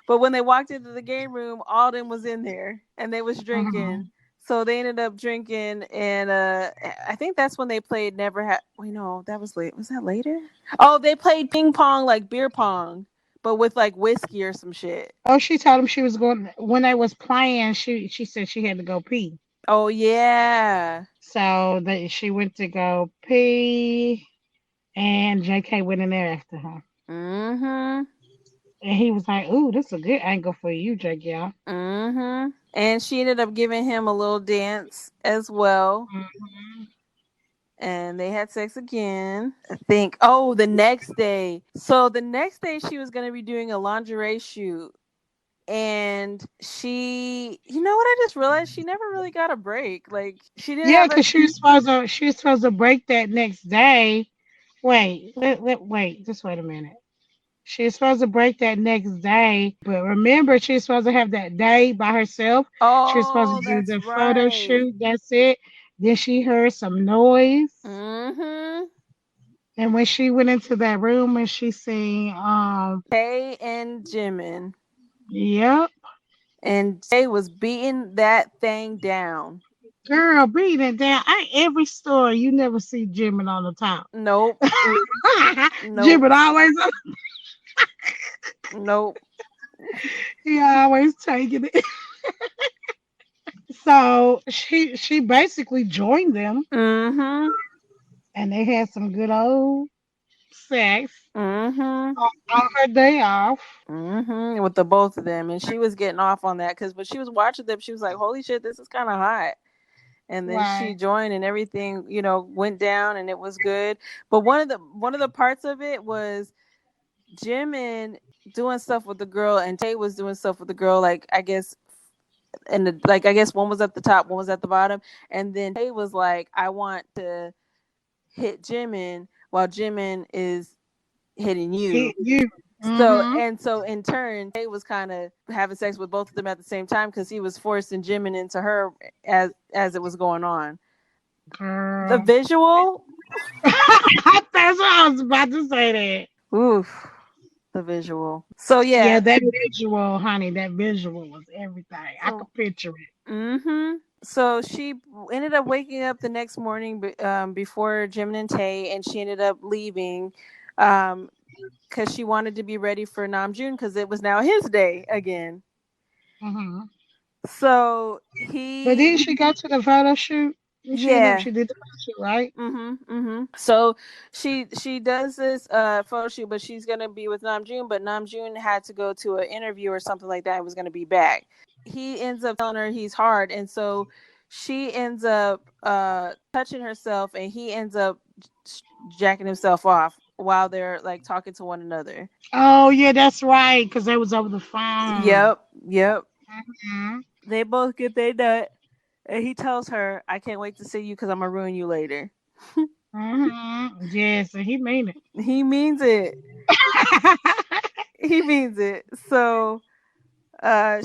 But when they walked into the game room, Alden was in there and they was drinking. Mm-hmm. So they ended up drinking, and I think that's when they played Never Had. Wait, no, that was late. Was that later? Oh, they played ping pong, like beer pong, but with like whiskey or some shit. Oh, she told him she was going when they was playing. She said she had to go pee, Oh yeah. so that she went to go pee, and JK went in there after her, Mhm. and he was like, "Ooh, this is a good angle for you, JK." Mhm. And she ended up giving him a little dance as well. Mm-hmm. And they had sex again. I think. Oh, the next day. So the next day she was gonna be doing a lingerie shoot. And you know what, I just realized she never really got a break. Like, she didn't Yeah, have a because she was supposed to break that next day. Wait, just wait a minute. She was supposed to break that next day, but remember, she was supposed to have that day by herself. She was supposed Oh, to do that's the photo right. shoot. That's it. Then she heard some noise, Mm-hmm. and when she went into that room and she seen, Tay and Jimin. yep, And Tay was beating that thing down. girl, beat it down. Every story you never see Jimin on the top. Nope. Nope. Jimin always, Nope. he always taking it. So she basically joined them, Mm-hmm. and they had some good old sex Mm-hmm. on her day off. Mm-hmm. With the both of them. And she was getting off on that because when she was watching them, she was like, holy shit, this is kind of hot. And then she Right. joined and everything, went down and it was good. But one of the parts of it was Jimin doing stuff with the girl and Tay was doing stuff with the girl, like, I guess, and like, I guess one was at the top, one was at the bottom, and then Tay was like, I want to hit Jimin while Jimin is hitting you. Hit you. So Mm-hmm. and so in turn, Tay was kind of having sex with both of them at the same time because he was forcing Jimin into her as it was going on. The Girl. visual, That's what I was about to say that. oof, the visual. So Yeah, yeah, that visual, honey, that visual was everything. I so could picture it. mm-hmm. So she ended up waking up the next morning before Jimin and Tay, and she ended up leaving because she wanted to be ready for Namjoon because it was now his day again. Hmm. So But he, didn't she go to the photo shoot? yeah. She did the photo shoot, right? So she does this photo shoot, but she's gonna be with Namjoon, but Namjoon had to go to an interview or something like that and was gonna be back. He ends up telling her he's hard, and so she ends up touching herself, and he ends up jacking himself off while they're like talking to one another. Oh, yeah, that's right, because they was over the phone. Yep, yep. Hmm. They both get their nut, and he tells her, "I can't wait to see you because I'm gonna ruin you later." Yes, and he mean He means it. it. He means it. So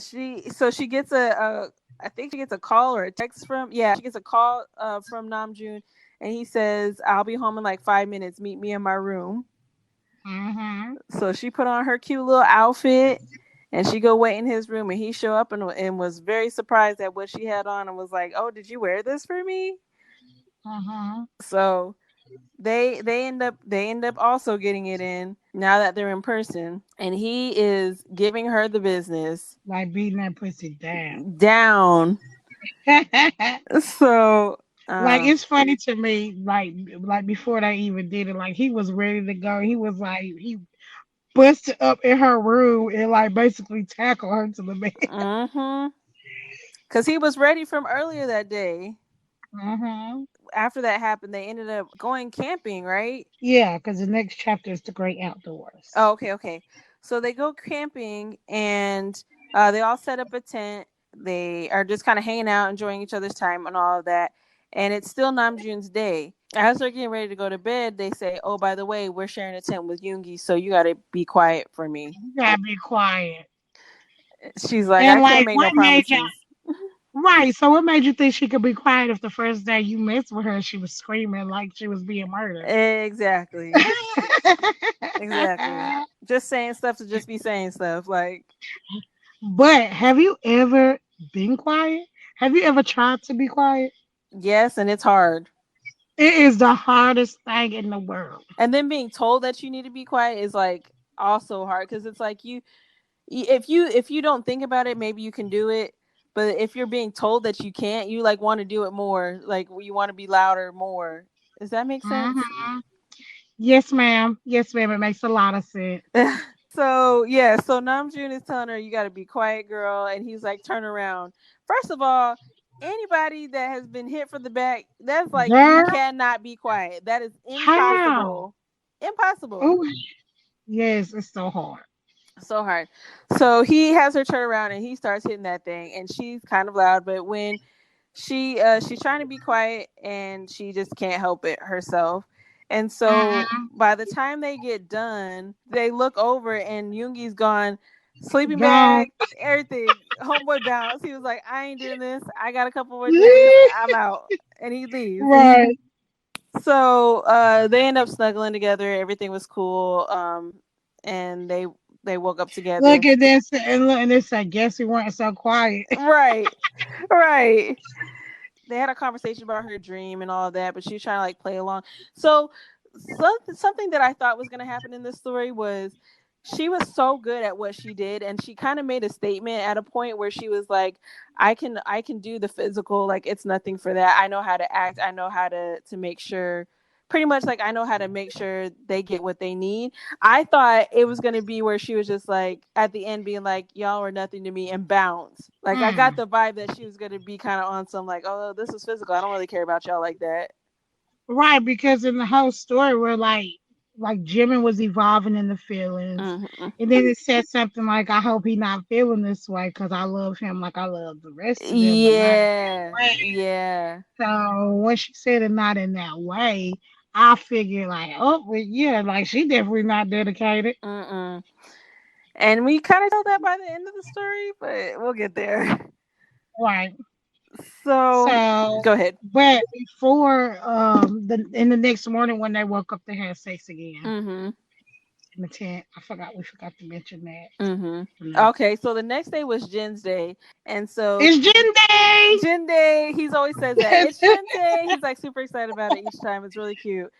she gets a I think she gets a call or a text from, yeah, she gets a call from Namjoon, and he says, I'll be home in like 5 minutes, meet me in my room. Hmm. So she put on her cute little outfit and she go wait in his room, and he show up and was very surprised at what she had on and was like, oh, did you wear this for me? Hmm. So they end up also getting it in. now that they're in person, and he is giving her the business. Like beating that pussy down. Down. So Like it's funny to me, like before they even did it, like he was ready to go. He was like he busted up in her room and like basically tackled her to the bed. mm-hmm. Because he was ready from earlier that day. Mm-hmm. After that happened, they ended up going camping, right? Yeah, because the next chapter is the great outdoors. Oh, okay. So they go camping, and they all set up a tent. They are just kind of hanging out, enjoying each other's time and all of that. And it's still Namjoon's day. As they're getting ready to go to bed, they say, "Oh, by the way, we're sharing a tent with Yoongi, so you got to be quiet for me." You gotta be quiet. She's like, "I And can't like, make no what made you promises." right? So, what made you think she could be quiet if the first day you messed with her, she was screaming like she was being murdered? Exactly. Exactly. Just saying stuff to just be saying stuff. Like, But have you ever been quiet? Have you ever tried to be quiet? yes, and it's hard. It is the hardest thing in the world. And then being told that you need to be quiet is like also hard, because it's like if you don't think about it, maybe you can do it. But if you're being told that you can't, you like want to do it more. Like you want to be louder more. Does that make sense? Hmm. Yes, ma'am. Yes, ma'am. It makes a lot of sense. So yeah, so Namjoon is telling her you got to be quiet, girl, and he's like, turn around. First of all, anybody that has been hit from the back, that's like you Girl, cannot be quiet. That is how? impossible. Impossible. Oh, yes, it's so hard. So hard. So he has her turn around and he starts hitting that thing, and she's kind of loud, but when she's trying to be quiet and she just can't help it herself. And so Hmm. by the time they get done, they look over and Yoongi's gone, sleeping Gone. bag, everything. Homeboy bounce. He was like, I ain't doing this. I got a couple more drinks. I'm out. And he leaves. Right. So they end up snuggling together. Everything was cool. And they woke up together. Look at this and look and this. I guess we weren't so quiet. Right. Right. They had a conversation about her dream and all that, but she was trying to like play along. So something that I thought was going to happen in this story was she was so good at what she did, and she kind of made a statement at a point where she was like, I can do the physical, like it's nothing for that. I know how to act. I know how to make sure, pretty much like I know how to make sure they get what they need. I thought it was going to be where she was just like at the end being like, y'all are nothing to me, and bounce. Like I got Hmm. the vibe that she was going to be kind of on some like, oh, this is physical. I don't really care about y'all like that. Right, because in the whole story where like Jimmy was evolving in the feelings, Mm-hmm. and then it said something like, "I hope he not feeling this way because I love him like I love the rest of them, but not in Yeah, that way." yeah. So when she said it not in that way, I figured like, oh, well, yeah, like she definitely not dedicated. Mm-mm. And we kind of tell that by the end of the story, but we'll get there. Right. So So, go ahead. but before the in the next morning when they woke up, they had sex again Mm-hmm. in the tent. We forgot to mention that. Mm-hmm. No. Okay, so the next day was Jin's day, and so It's Gin Day. Jin Day, he's always says that it's Jin Day. He's like super excited about it each time. It's really cute.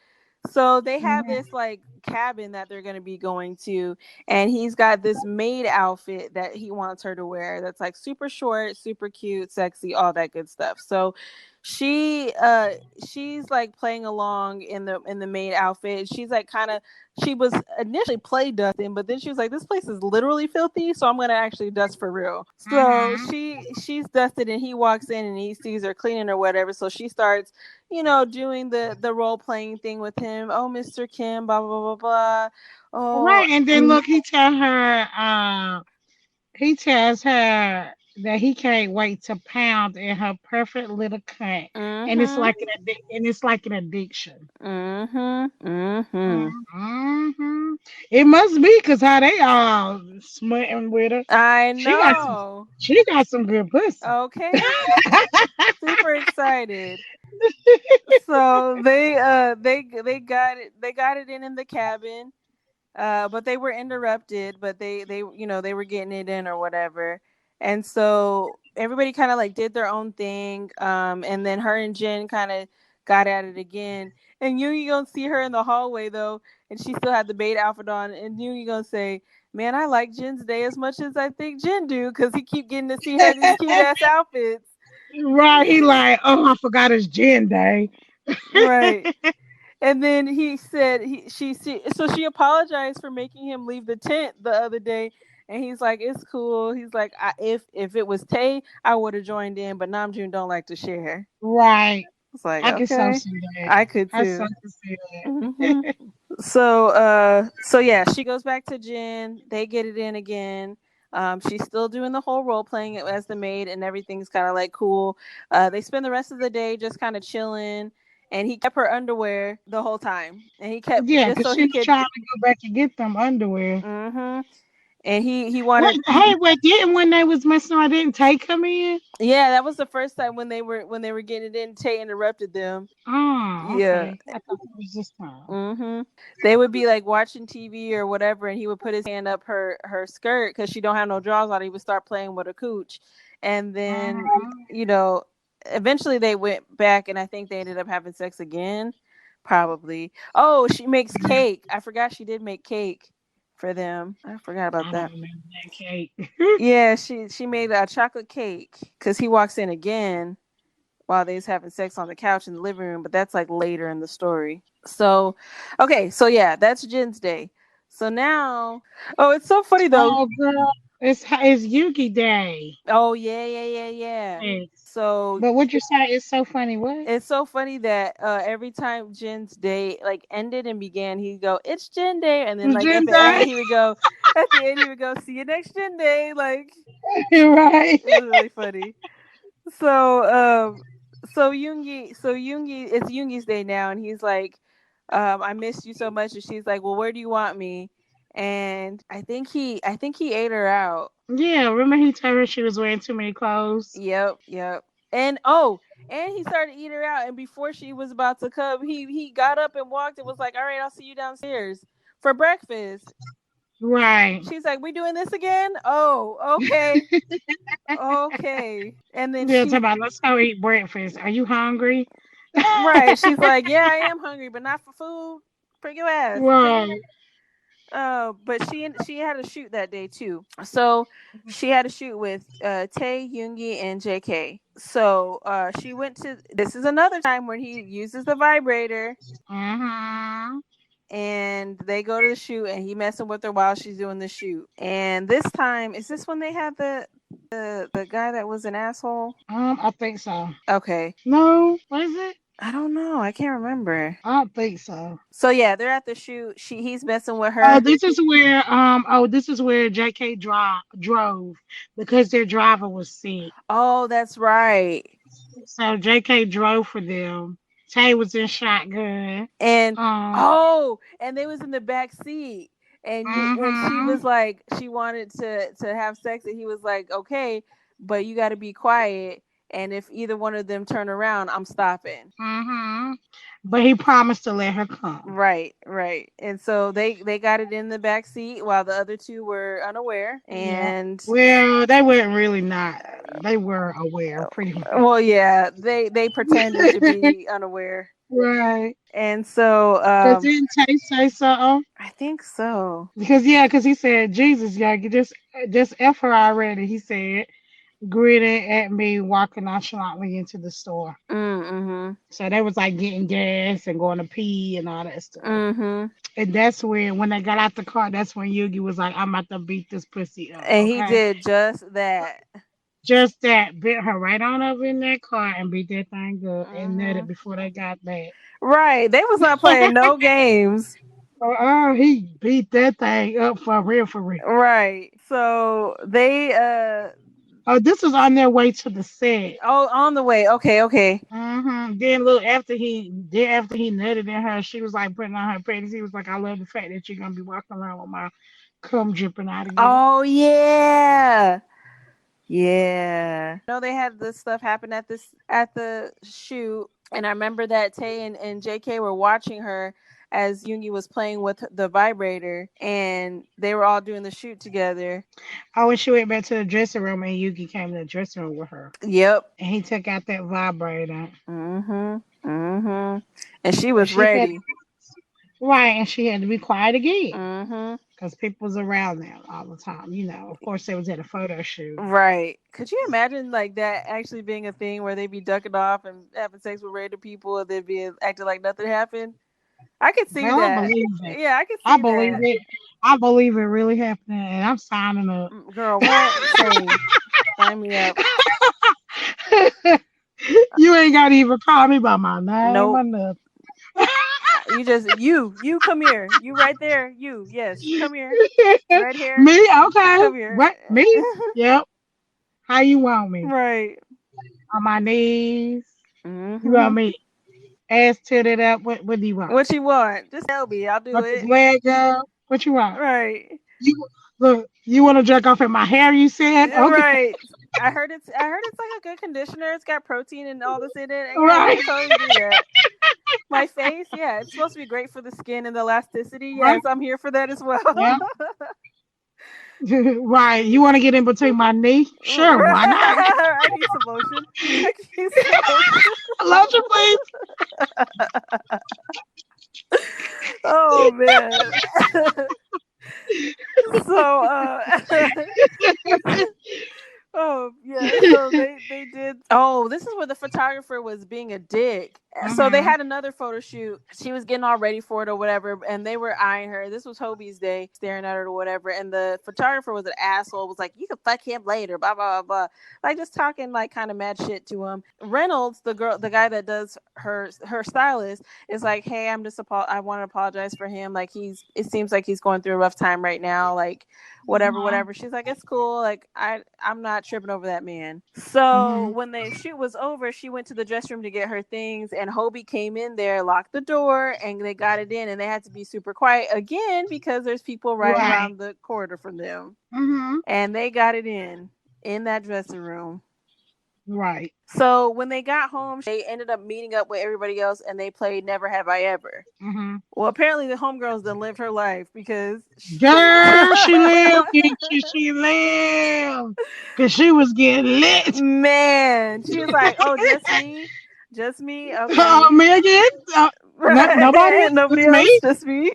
So they have Mhm. this like cabin that they're going to be going to, and he's got this maid outfit that he wants her to wear that's like super short, super cute, sexy, all that good stuff. So she's like playing along in the maid outfit. She's like kind of, she was initially play dusting, but then she was like, this place is literally filthy, so I'm gonna actually dust for real. So Mhm. she's dusted, and he walks in and he sees her cleaning or whatever. So she starts, doing the role playing thing with him. Oh, Mr. Kim, blah blah blah blah blah. Oh, Right, and then look, he tells her that he can't wait to pound in her perfect little cunt, and mm-hmm, and it's like an addiction. mm-hmm, mm-hmm. Hmm. It must be because how they all smutting with her. I She got some. know. She got some good pussy. Okay, super excited. So they got it in the cabin. But they were interrupted, but they were getting it in or whatever. And so everybody kind of like did their own thing. And then her and Jen kind of got at it again. And you gonna see her in the hallway though, and she still had the bait outfit on. And you gonna say, "Man, I like Jen's day as much as I think Jen do, because he keep getting to see her in these cute ass outfits." Right. He like, oh, I forgot it's Jen Day. Right. And then he said so she apologized for making him leave the tent the other day, and he's like, "It's cool." He's like, if it was Tay, I would have joined in, but Namjoon don't like to share. Right. It's like, I can so okay, see that. I could I so too. can see Hmm. that. So yeah, she goes back to Jin. They get it in again. She's still doing the whole role playing it as the maid, and everything's kind of like cool. They spend the rest of the day just kind of chilling, and he kept her underwear the whole time, and he kept Yeah, just because so she he was could. trying to go back and get them underwear. Mm-hmm. And he What? wanted. Hey, what didn't when they was messing around, didn't take him in? Yeah, that was the first time when they were getting it in. Tay interrupted them. Oh, Yeah. okay. I thought it was this time. Mm-hmm. They would be like watching TV or whatever, and he would put his hand up her skirt because she don't have no drawers on. He would start playing with her cooch, and then Uh-huh. eventually they went back, and I think they ended up having sex again, probably. Oh, she makes cake. I forgot she did make cake for them. I forgot about I don't that. remember that cake. Yeah, she made a chocolate cake because he walks in again while they's having sex on the couch in the living room, but that's like later in the story. So, okay, so yeah, that's Jin's day. So now, oh, it's so funny though. Oh, girl, it's Yugi Day. Oh yeah, yeah, yeah, yeah. Yes. So But what you say is so funny. What? it's so funny that every time Jin's day like ended and began, he'd go, "It's Jin day," and then It's like at Jen the end Day. he would go, "See you next Jin day." Like Right. it was really funny. So Yoongi it's Yoongi's day now, and he's like, I missed you so much, and she's like, well, where do you want me? And I think he ate her out. Yeah, remember he told her she was wearing too many clothes? Yep. And oh, and he started eating her out, and before she was about to come, he got up and walked and was like, all right, I'll see you downstairs for breakfast. Right. She's like, we doing this again? Oh, okay. Okay. And then Yeah, talk she about let's go eat breakfast. Are you hungry? right. She's like, yeah, I am hungry, but not for food. Bring your ass. Right. But she had a shoot that day too. So she had a shoot with Tae, Yoongi, and JK. So she went to. This is another time when he uses the vibrator, Uh-huh. and they go to the shoot, and he messing with her while she's doing the shoot. And this time, is this when they had the guy that was an asshole? I think so. Okay. No, what is it? I don't know. I can't remember. I don't think so. So yeah, they're at the shoot. He's messing with Oh, her. this is where JK drove because their driver was sick. Oh, that's right. So JK drove for them. Tay was in shotgun. And Um, oh, and they was in the back seat. And she mhm, was like, she wanted to have sex, and he was like, okay, but you got to be quiet. And if either one of them turn around, I'm stopping. mhm. But he promised to let her come. Right. And so they got it in the back seat while the other two were unaware. Yeah. And Well, they weren't really not. They were aware, pretty well, much. yeah, they pretended to be unaware. Right. And so Cause didn't Tay say something? I think so. Because he said, Jesus, yeah, you just F her already. He said, grinning at me, walking nonchalantly into the store. Mm-hmm. So they was like getting gas and going to pee and all that stuff. Mm-hmm. And that's when they got out the car, that's when Yugi was like, I'm about to beat this pussy up, And he okay? did just that. Just that, bit her right on over in that car and beat that thing up and Mm-hmm. nutted before they got back. Right. They was not playing no games. He beat that thing up for real, for real. Right. So they Oh, this was on their way to the set. oh, on the way. Okay. Then look after he nutted in her, she was like putting on her panties. He was like, I love the fact that you're gonna be walking around with my cum dripping out of you. Oh yeah. Yeah. No, they had this stuff happen at the shoot, and I remember that Tay and JK were watching her as Yoongi was playing with the vibrator, and they were all doing the shoot together. Oh, and she went back to the dressing room, and Yugi came to the dressing room with her. Yep. And he took out that vibrator. And she And was ready. Right, and she had to be quiet again. Because people was around them all the time. Of course, they was at a photo shoot. Right. Could you imagine like that actually being a thing where they be ducking off and having sex with random people and then being acting like nothing happened? I could see Girl, that. I believe it. Yeah, I could see I believe that. it. I believe it really happening, and I'm signing up. Girl, what? Same. Sign me up. You ain't got to even call me by my name Nope. or nothing. You come here. You right there. Yes, come here. Red hair. Me? Okay. Come here. What? Me? Yep. How you want me? Right. On my knees? You want me ass tilted up? What do you want? What you want? Just tell me. I'll do it. Leg up? What you want? Right. You want to jerk off in my hair? You said okay. Right. I heard it's like a good conditioner. It's got protein and all this in it. And right. You can totally do that. My face, yeah, it's supposed to be great for the skin and the elasticity. Yes, right. I'm here for that as well. Yeah. Right. You want to get in between my knee? Sure, why not? I need some lotion. Lotion, please. Oh man. So oh yeah, so they did. Oh, this is where the photographer was being a dick. So they had another photo shoot. She was getting all ready for it or whatever, and they were eyeing her. This was Hobie's day, staring at her or whatever. And the photographer was an asshole. Was like, "You can fuck him later." Blah blah blah blah. Like just talking like kind of mad shit to him. Reynolds, the guy that does her stylist, is like, "Hey, I want to apologize for him. Like it seems like he's going through a rough time right now. Like whatever." She's like, "It's cool. Like I'm not tripping over that man." So when the shoot was over, she went to the dressing room to get her things, and Hobie came in there, locked the door, and they got it in, and they had to be super quiet again because there's people right around the corridor from them. And they got it in that dressing room. Right. So when they got home, they ended up meeting up with everybody else, and they played Never Have I Ever. Well, apparently the homegirls done lived her life because girl, she lived. She lived because she was getting lit. Man, she was like, "Oh, just me. Okay, me again. Nobody else. Just me."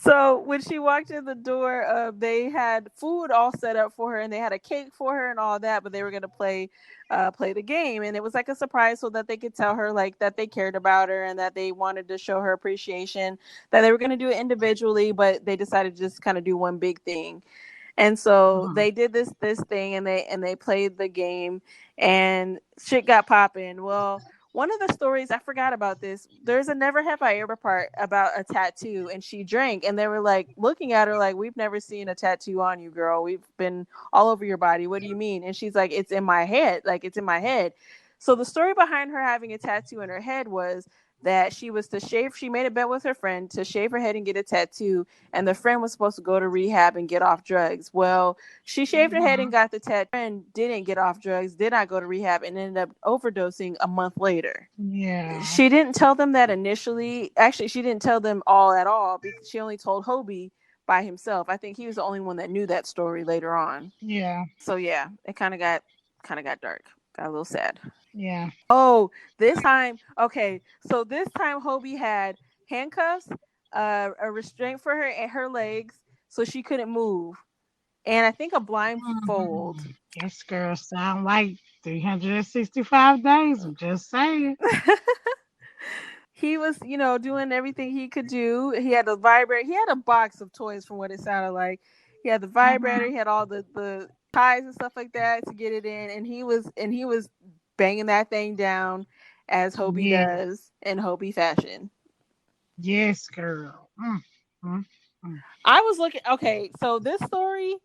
So when she walked in the door, they had food all set up for her, and they had a cake for her and all that. But they were gonna play the game, and it was like a surprise so that they could tell her like that they cared about her and that they wanted to show her appreciation. That they were gonna do it individually, but they decided to just kind of do one big thing. And so they did this thing, and they played the game, and shit got popping. Well, one of the stories, I forgot about this. There's a Never Have I Ever part about a tattoo, and she drank, and they were like looking at her like, "We've never seen a tattoo on you, girl. We've been all over your body. What do you mean?" And she's like, "It's in my head. Like, it's in my head." So the story behind her having a tattoo in her head was that she made a bet with her friend to shave her head and get a tattoo, and the friend was supposed to go to rehab and get off drugs. Well, she shaved her head and got the tattoo, and didn't get off drugs, did not go to rehab, and ended up overdosing a month later. Yeah. She didn't tell them that initially. Actually, she didn't tell them all at all, because she only told Hobie by himself. I think he was the only one that knew that story later on. Yeah. So yeah, it kind of got dark. Got a little sad. Yeah. Oh, this time, okay. So this time Hobie had handcuffs, a restraint for her and her legs, so she couldn't move, and I think a blindfold. This girl sound like 365 days. I'm just saying. He was, doing everything he could do. He had a vibrator. He had a box of toys, from what it sounded like. He had the vibrator. He had all the ties and stuff like that to get it in, and he was banging that thing down as Hobie does in Hobie fashion. Yes, girl. I was looking. Okay, so this story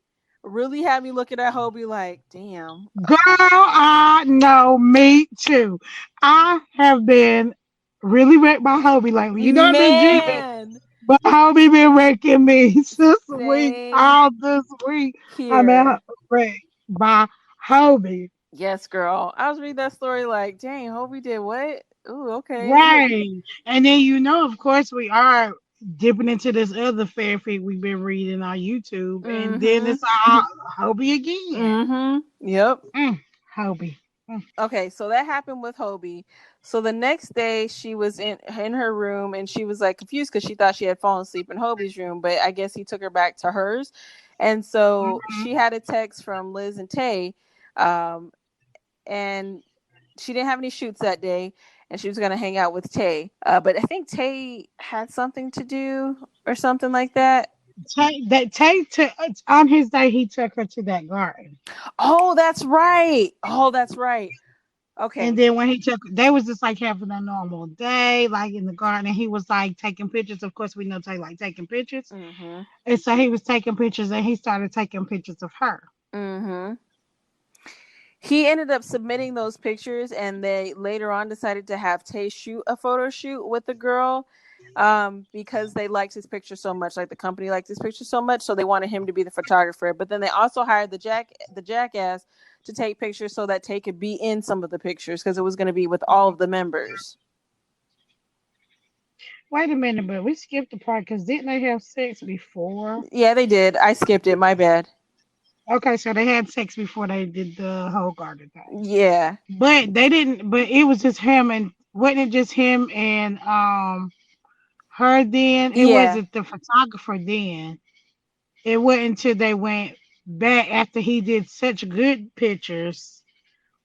really had me looking at Hobie like, damn. Girl, I know, me too. I have been really wrecked by Hobie lately. You know, I've been dreaming, but Hobie been wrecking me this week. All this week, I'm wrecked by Hobie. Yes, girl. I was reading that story like, dang, Hobie did what? Ooh, okay. Right. And then, of course, we are dipping into this other fanfic we've been reading on YouTube. And then Mm-hmm. it's all Hobie again. Mm-hmm. Yep. Hobie. Okay, so that happened with Hobie. So the next day she was in her room and she was like confused because she thought she had fallen asleep in Hobie's room, but I guess he took her back to hers. And so she had a text from Liz and Tay, and she didn't have any shoots that day, and she was gonna hang out with Tay. But I think Tay had something to do or something like that. On his day, he took her to that garden. Oh, that's right. Oh, that's right. And Okay. then when they was just like having a normal day, like in the garden, and he was like taking pictures. Of course, we know Tay like taking pictures. Mm-hmm. And so he was taking pictures and he started taking pictures of her. Mm-hmm. He ended up submitting those pictures, and they later on decided to have Tay shoot a photo shoot with the girl, because they liked his picture so much. Like the company liked his picture so much, so they wanted him to be the photographer. But then they also hired the jackass to take pictures so that Tay could be in some of the pictures because it was going to be with all of the members. Wait a minute, but we skipped the part because didn't they have sex before? Yeah, they did. I skipped it. My bad. Okay, so they had sex before they did the whole garden thing. Yeah. But they didn't. But it was just him and wasn't it just him and her then? It Yeah. wasn't the photographer then. It wasn't until they went back after he did such good pictures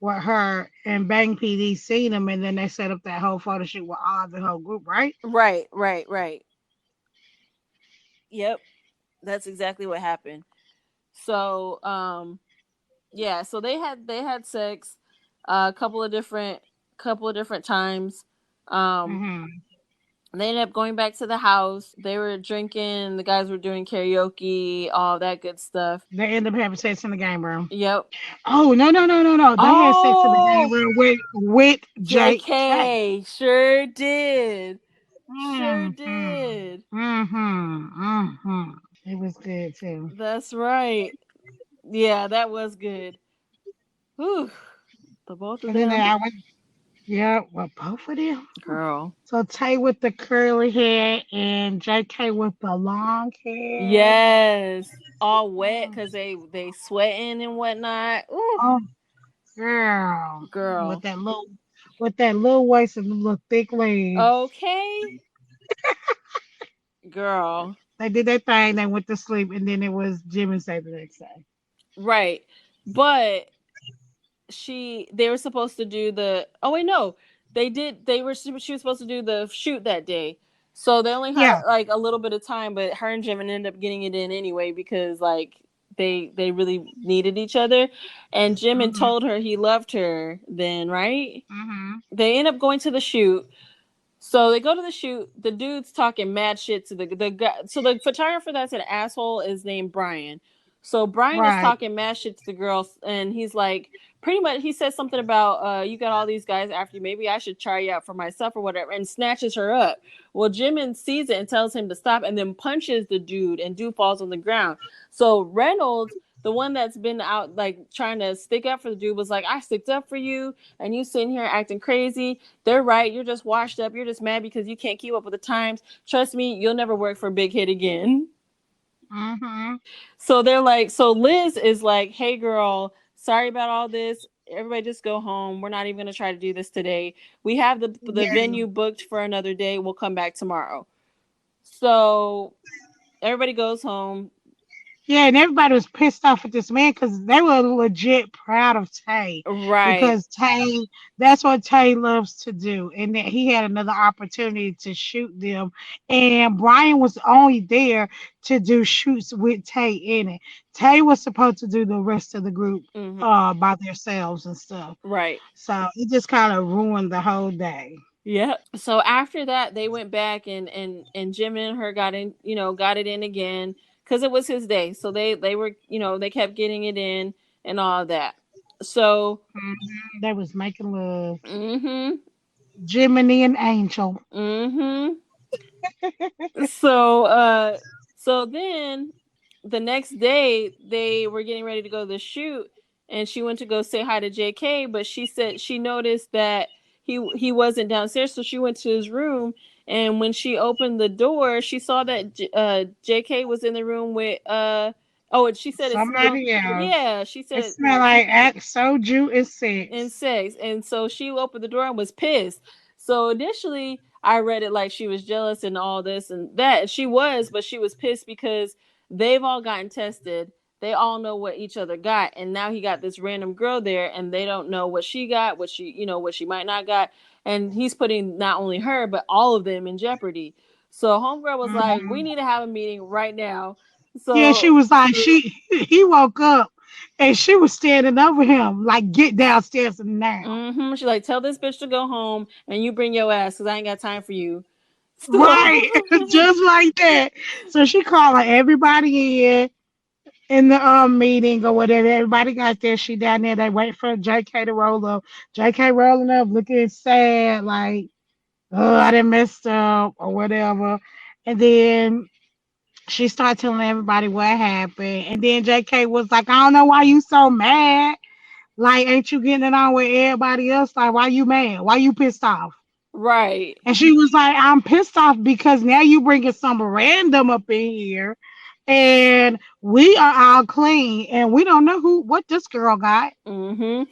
with her and Bang PD seen him, and then they set up that whole photo shoot with all the whole group, right? Right. Right. Right. Yep. That's exactly what happened. So, yeah, so they had sex a couple of different times. Um, Hmm. they ended up going back to the house. They were drinking. The guys were doing karaoke, all that good stuff. They ended up having sex in the game room. Yep. Oh no no no no no! They had sex in the game Oh, room with JK. JK sure did. Sure Mm-hmm. did. Mm-hmm. Mm-hmm. It was good too. That's right. Yeah, that was good. Whew. The both of And then them, I went, yeah, well, both of them. girl. So Tay with the curly hair and JK with the long hair. Yes, all wet because they sweating and whatnot. Ooh, Oh, girl, with girl. that little waist and the little thick legs. Okay, girl. They did their thing. They went to sleep, and then it was Jim and Say the next day. Right, but they were supposed to do the. Oh wait, no, they did. She was supposed to do the shoot that day. So they only had Yeah. like a little bit of time, but her and Jim ended up getting it in anyway because like they really needed each other, and Jim had Mhm. told her he loved her then, right? Mhm. They end up going to the shoot. So they go to the shoot. The dude's talking mad shit to the guy. So the photographer that's an asshole is named Brian. So Brian is Right. talking mad shit to the girls, and he's like, pretty much, he says something about, you got all these guys after you. Maybe I should try you out for myself or whatever, and snatches her up. Well, Jimin sees it and tells him to stop, and then punches the dude, and dude falls on the ground. So Reynolds, the one that's been out like trying to stick up for the dude, was like, I sticked up for you, and you sitting here acting crazy. They're right. You're just washed up. You're just mad because you can't keep up with the times. Trust me, you'll never work for Big Hit again. Mhm. So they're like, so Liz is like, hey girl, sorry about all this. Everybody just go home. We're not even going to try to do this today. We have the Yeah. venue booked for another day. We'll come back tomorrow. So everybody goes home. Yeah, and everybody was pissed off at this man because they were legit proud of Tay Right. because that's what Tay loves to do, and that he had another opportunity to shoot them, and Brian was only there to do shoots with Tay in it. Tay was supposed to do the rest of the group Mm-hmm. by themselves and stuff, Right. so it just kind of ruined the whole day. Yeah. So after that, they went back and Jim and her got it in again because it was his day. So they were they kept getting it in and all that. So They was making love, mm-hmm. Jiminy and Angel. Mm-hmm. So so then the next day they were getting ready to go to the shoot, and she went to go say hi to JK, but she said she noticed that he wasn't downstairs, so she went to his room. And when she opened the door, she saw that JK was in the room with oh, and she said it smelled. Somebody else. Yeah, she It said smelled like soju and and sex. sex. And so she opened the door and was pissed. So initially I read it like she was jealous and all this and that. She was, but she was pissed because they've all gotten tested. They all know what each other got. And now he got this random girl there and they don't know what she got, what she, what she might not got. And he's putting not only her, but all of them in jeopardy. So homegirl was like, we Mhm. need to have a meeting right now. Yeah, she So was like he woke up and she was standing over him like get downstairs now. she like, tell this bitch to go home and you bring your ass because I ain't got time for you. So Right, just like that. So she calling everybody in the meeting or whatever. Everybody got there. She down there. They wait for JK to roll up. JK rolling up, looking sad, like, oh, I done messed up or whatever. And then she started telling everybody what happened. And then JK was like, I don't know why you so mad. Like, ain't you getting it on with everybody else? Like, why you mad? Why you pissed off? right. And she was like, I'm pissed off because now you bringing some random up in here and we are all clean and we don't know what this girl got. hmm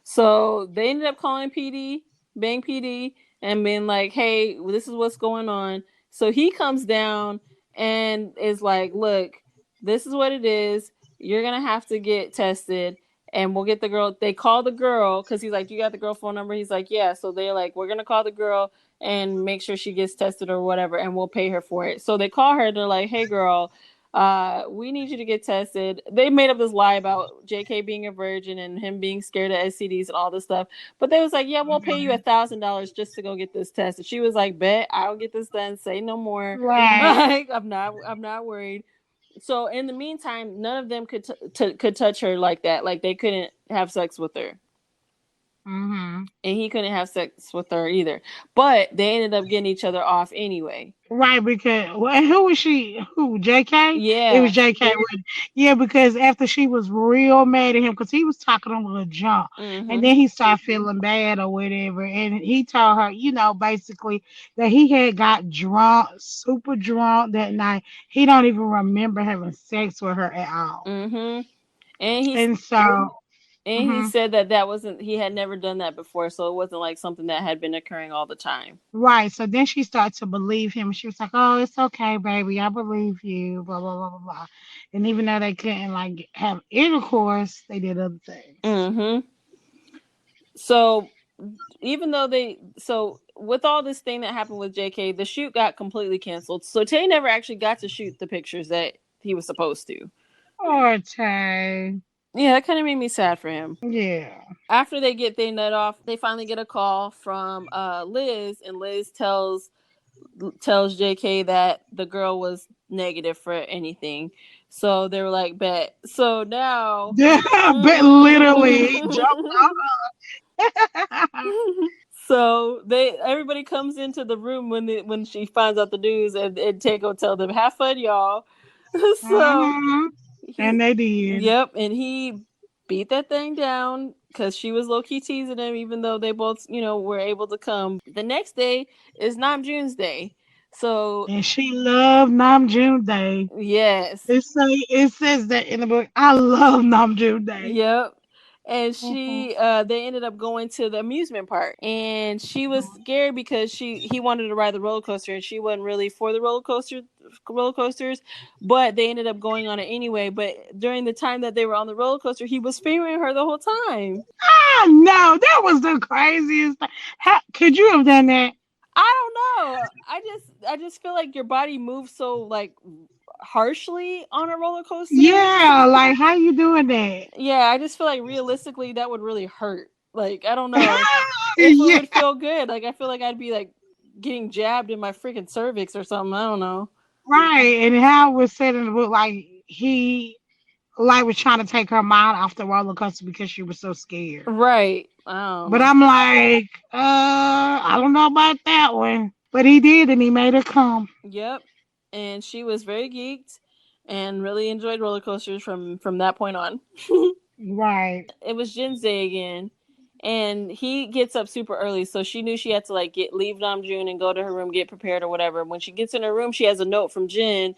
So they ended up calling PD, Bang PD, and being like, "Hey, this is what's going on." So he comes down and is like, "Look, this is what it is. You're gonna have to get tested, and we'll get the girl." They call the girl because he's like, "You got the girl phone number?" He's like, "Yeah." So they're like, "We're gonna call the girl and make sure she gets tested or whatever, and we'll pay her for it." So they call her. They're like, "Hey, girl." We need you to get tested. They made up this lie about JK being a virgin and him being scared of STDs and all this stuff. But they was like, yeah, we'll pay you $1,000 just to go get this tested. She was like, bet I'll get this done. Say no more. Right. Like I'm not worried. So in the meantime, none of them could touch her like that. Like they couldn't have sex with her. Hmm. And he couldn't have sex with her either. But they ended up getting each other off anyway. Right, because well, who was she? Who JK? It was Yeah. JK. Yeah, because after she was real mad at him because he was talking on the jump, and Mm-hmm. then he started feeling bad or whatever, and he told her, basically that he had got drunk, super drunk that night. He don't even remember having sex with her at all, Mm-hmm. And he and so. And he Mhm. said that wasn't, he had never done that before, so it wasn't like something that had been occurring all the time. Right. So then she started to believe him. She was like, "Oh, it's okay, baby. I believe you." Blah blah blah blah blah. And even though they couldn't like have intercourse, they did other things. Mm-hmm. So even though so with all this thing that happened with JK, the shoot got completely canceled. So Tay never actually got to shoot the pictures that he was supposed to. Poor Tay. Yeah, that kind of made me sad for him. Yeah. After they get their nut off, they finally get a call from Liz, and Liz tells JK that the girl was negative for anything. So they were like, bet. So now. Yeah. But literally he jumped on. So everybody comes into the room when she finds out the news, and Tango tell them, have fun, y'all. So Hmm. he And they did. yep, and he beat that thing down because she was low key teasing him, even though they both, were able to come. The next day is Namjoon's day. So And she loved Namjoon Day. yes. It says that in the book. I love Namjoon Day. Yep. And Hmm. they ended up going to the amusement park, and she was scared because he wanted to ride the roller coaster, and she wasn't really for the roller coasters, but they ended up going on it anyway. But during the time that they were on the roller coaster, he was fingering her the whole time. Ah, no, that was the craziest thing. How could you have done that? I don't know. I just feel like your body moves so like harshly on a roller coaster. Yeah, like how you doing that? Yeah, I just feel like realistically that would really hurt. Like, I don't know if it Yeah, would feel good. Like, I feel like I'd be like getting jabbed in my freaking cervix or something. I don't know. right. And how it was said in the book, like he like was trying to take her mind off the roller coaster because she was so scared. Right. I don't But know. I'm like, I don't know about that one. But he did, and he made her come. Yep. And she was very geeked and really enjoyed roller coasters from that point on. Right. It was Jinsei again. And he gets up super early, so she knew she had to like leave Namjoon and go to her room, get prepared or whatever. When she gets in her room, she has a note from Jin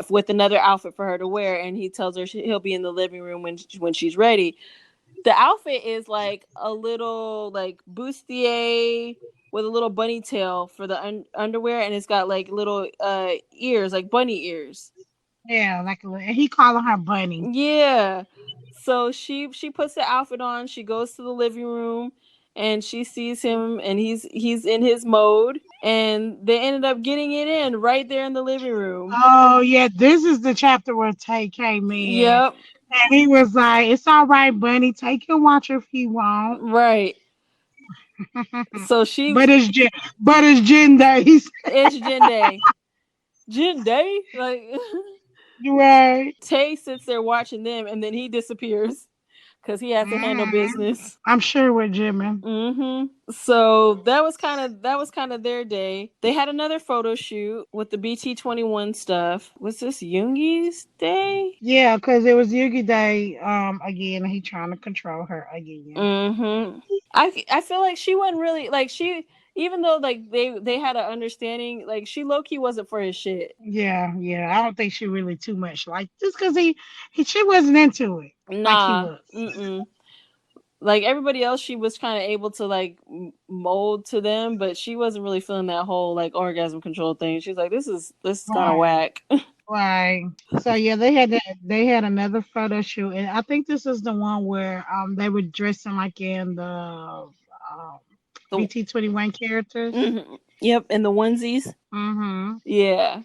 with another outfit for her to wear, and he tells her he'll be in the living room when she's ready. The outfit is like a little like bustier with a little bunny tail for the underwear, and it's got like little ears, like bunny ears. Yeah, like and he calling her bunny. Yeah. So she puts the outfit on. She goes to the living room, and she sees him, and he's in his mode, and they ended up getting it in right there in the living room. Oh yeah, this is the chapter where Tay came in. Yep. And he was like, "It's all right, Bunny. Take your watch if you want." Right. So she but it's Jin days. it's Jin Day. Jin Day? Like Right. Tay sits there watching them, and then he disappears because he has to handle business. I'm sure with Jimmy. So that was kind of their day. They had another photo shoot with the BT21 stuff. Was this Yoongi's day? Yeah, because it was Yugi Day again, and he trying to control her again. I feel like she wasn't really like she, even though like they had an understanding, like she low key wasn't for his shit. Yeah, yeah. I don't think she really too much like just because she wasn't into it like he Nah. was. Like everybody else, she was kind of able to like mold to them, but she wasn't really feeling that whole like orgasm control thing. She's like, this is kind of Right. whack. Right. So yeah, they had another photo shoot, and I think this is the one where they were dressing like in the The BT21 characters. Yep, and the onesies. Mm-hmm. Yeah.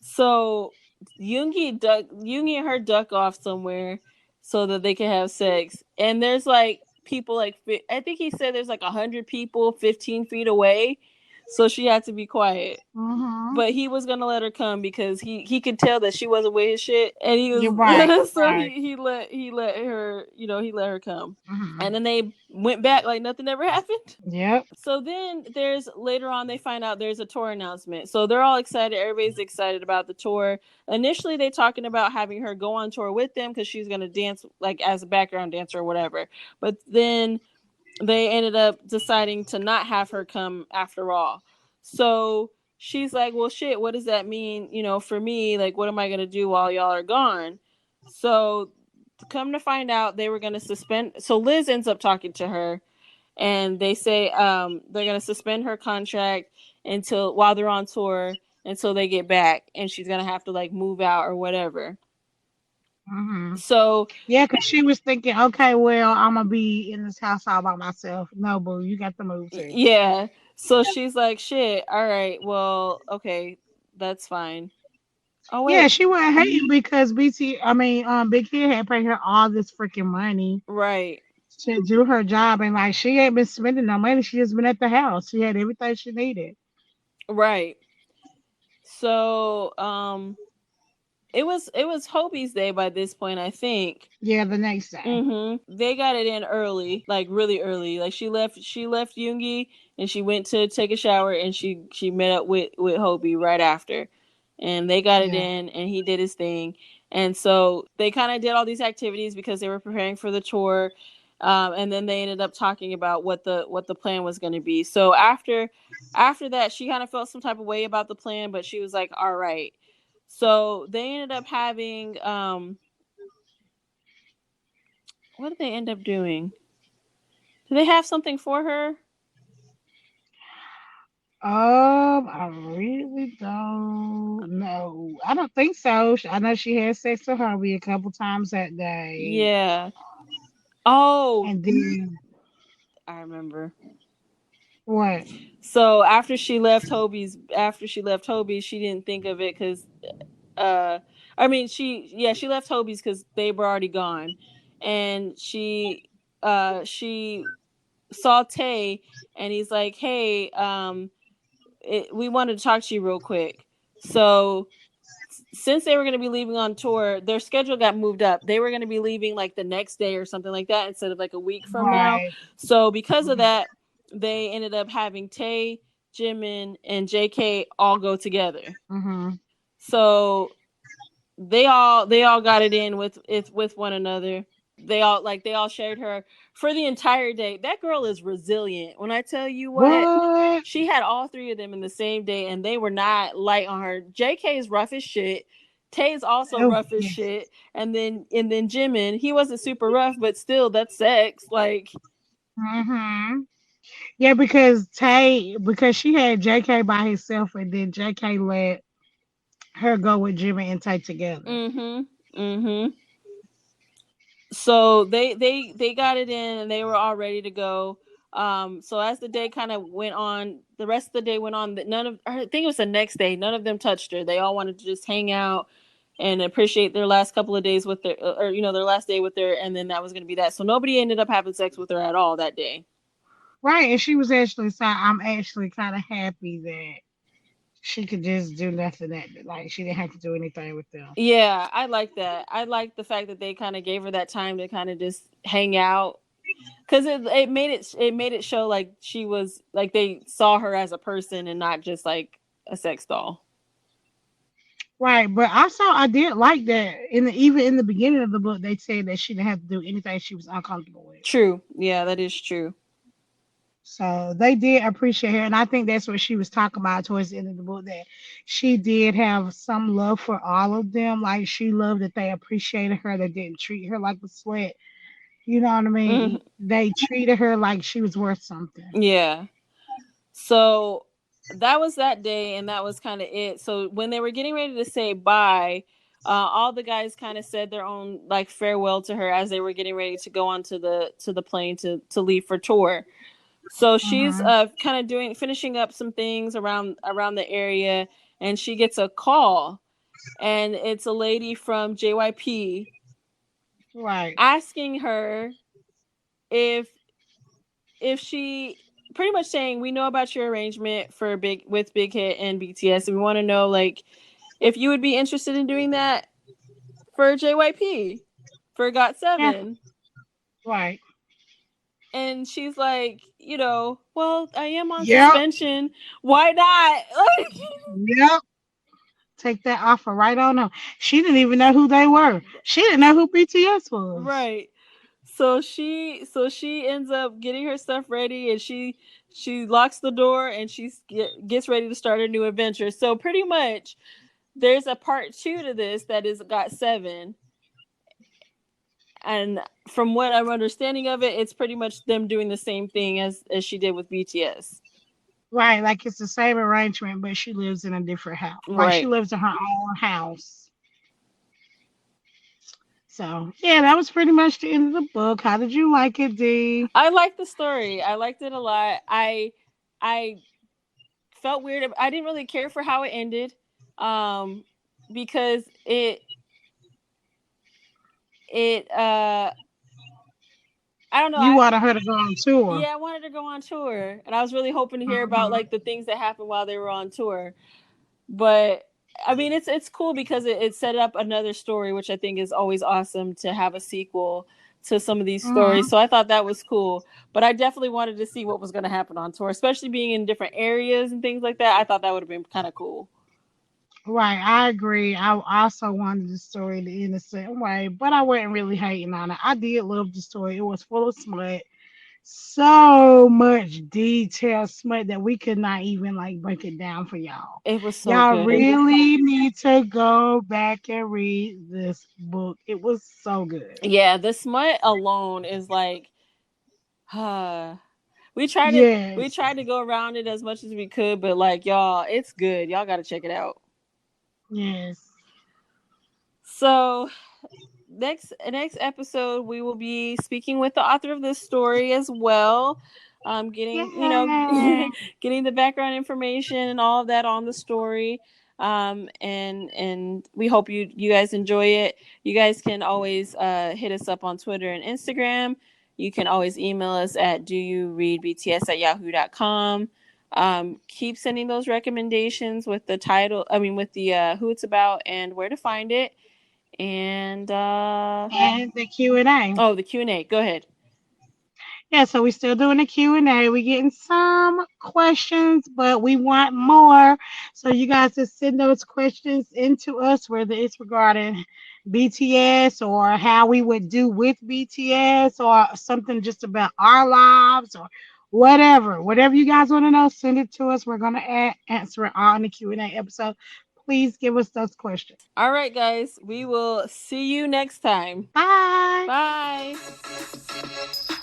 So Yoongi and her duck off somewhere so that they can have sex, and there's like people like I think he said there's like 100 people 15 feet away, so she had to be quiet. Mm-hmm. But he was gonna let her come because he could tell that she wasn't with his shit, and he You're right. was so Right. he let her, he let her come, Mm-hmm. and then they went back like nothing ever happened. Yep. So then there's later on they find out there's a tour announcement. So they're all excited. Everybody's excited about the tour. Initially they talking about having her go on tour with them because she's gonna dance like as a background dancer or whatever. But then they ended up deciding to not have her come after all. So she's like, well shit, what does that mean, for me? Like what am I gonna do while y'all are gone? So come to find out they were gonna suspend, so Liz ends up talking to her, and they say they're gonna suspend her contract until while they're on tour until they get back, and she's gonna have to like move out or whatever. Mm-hmm. So Yeah, because she was thinking, okay, well, I'm gonna be in this house all by myself. No, boo, you got to move too. yeah, so she's like, shit, all right, well, okay, that's fine. Oh Yeah, wait, she wasn't hating because Big Kid had paid her all this freaking money right, to do her job, and like she ain't been spending no money. She just been at the house. She had everything she needed. right. So it was Hobie's day by this point, I think. Yeah, the next day. They got it in early, like really early. Like she left Yoongi and she went to take a shower, and she met up with Hobie right after, and they got it Yeah. in, and he did his thing, and so they kind of did all these activities because they were preparing for the tour, and then they ended up talking about what the plan was going to be. So after that, she kind of felt some type of way about the plan, but she was like, all right. So they ended up having what did they end up doing? Did they have something for her? I really don't know. I don't think so. I know she had sex with Harvey a couple times that day, Yeah. Oh, and then I remember. what? So after she left Hobie's, she didn't think of it because uh I mean she left Hobie's because they were already gone, and she saw Tay, and he's like, hey, we wanted to talk to you real quick. So since they were going to be leaving on tour, their schedule got moved up. They were going to be leaving like the next day or something like that instead of like a week from now. Right. So because of that, they ended up having Tay, Jimin, and JK all go together. Mm-hmm. So they all got it in with one another. they all shared her for the entire day. That girl is resilient. When I tell you What? she had all three of them in the same day, and they were not light on her. JK is rough as shit. Tay's also Oh, rough as yes. shit, and then Jimin, he wasn't super rough, but still, that's sex. Like, Yeah, because she had JK by herself, and then JK let her go with Jimmy and Tay together. So they got it in, and they were all ready to go. So as the day kind of went on, the rest of the day went on. That I think it was the next day, none of them touched her. They all wanted to just hang out and appreciate their last couple of days with their, or their last day with her, and then that was going to be that. So nobody ended up having sex with her at all that day. Right, and she was actually saying, I'm actually kind of happy that she could just do nothing, that like she didn't have to do anything with them. Yeah, I like that. I like the fact that they kind of gave her that time to kind of just hang out, because it made it show like she was, like, they saw her as a person and not just like a sex doll. Right, but also I did like that even in the beginning of the book they said that she didn't have to do anything she was uncomfortable with. True. Yeah, that is true. So they did appreciate her, and I think that's what she was talking about towards the end of the book, that she did have some love for all of them. Like she loved that they appreciated her, they didn't treat her like a sweat. You know what I mean? They treated her like she was worth something. Yeah. So that was that day, and that was kind of it. So when they were getting ready to say bye, all the guys kind of said their own like farewell to her as they were getting ready to go onto the plane to leave for tour. So she's kind of finishing up some things around the area, and she gets a call, and it's a lady from JYP, Right. asking her if she, pretty much saying, we know about your arrangement for Big Hit and BTS, and we want to know, like, if you would be interested in doing that for JYP, for GOT7. Yeah. Right. And she's like, well, I am on Yep. suspension. Why not? Yep. Take that offer right on them. She didn't even know who they were. She didn't know who BTS was. Right. So she ends up getting her stuff ready, and she locks the door, and she gets ready to start a new adventure. So pretty much there's a part 2 to this that is GOT7. And from what I'm understanding of it, it's pretty much them doing the same thing as she did with BTS. Right, like it's the same arrangement, but she lives in a different house. Right. Like she lives in her own house. So yeah, that was pretty much the end of the book. How did you like it, Dee? I liked the story. I liked it a lot. I felt weird. I didn't really care for how it ended, because I don't know. You wanted her to go on tour. Yeah, I wanted to go on tour, and I was really hoping to hear about like the things that happened while they were on tour. But I mean, it's cool because it set up another story, which I think is always awesome to have a sequel to some of these stories. So I thought that was cool. But I definitely wanted to see what was going to happen on tour, especially being in different areas and things like that. I thought that would have been kind of cool. Right, I agree. I also wanted the story to end the same way, but I wasn't really hating on it. I did love the story. It was full of smut. So much detail smut that we could not even like break it down for y'all. It was so Y'all good. really need to go back and read this book. It was so good. Yeah, the smut alone is like, we tried to go around it as much as we could, but like, y'all, it's good. Y'all got to check it out. Yes. So next episode we will be speaking with the author of this story as well, getting getting the background information and all of that on the story, and we hope you guys enjoy it. You guys can always hit us up on Twitter and Instagram. You can always email us at doyoureadbts@yahoo.com. Keep sending those recommendations with the title, with the who it's about and where to find it. And the Q&A. Oh, the Q&A. Go ahead. Yeah, Yeah, so we're still doing the Q&A. We're getting some questions, but we want more. So you guys just send those questions into us, whether it's regarding BTS or how we would do with BTS or something just about our lives or whatever. Whatever you guys want to know, send it to us. We're going to answer it all in the Q&A episode. Please give us those questions. All right, guys. We will see you next time. Bye. Bye.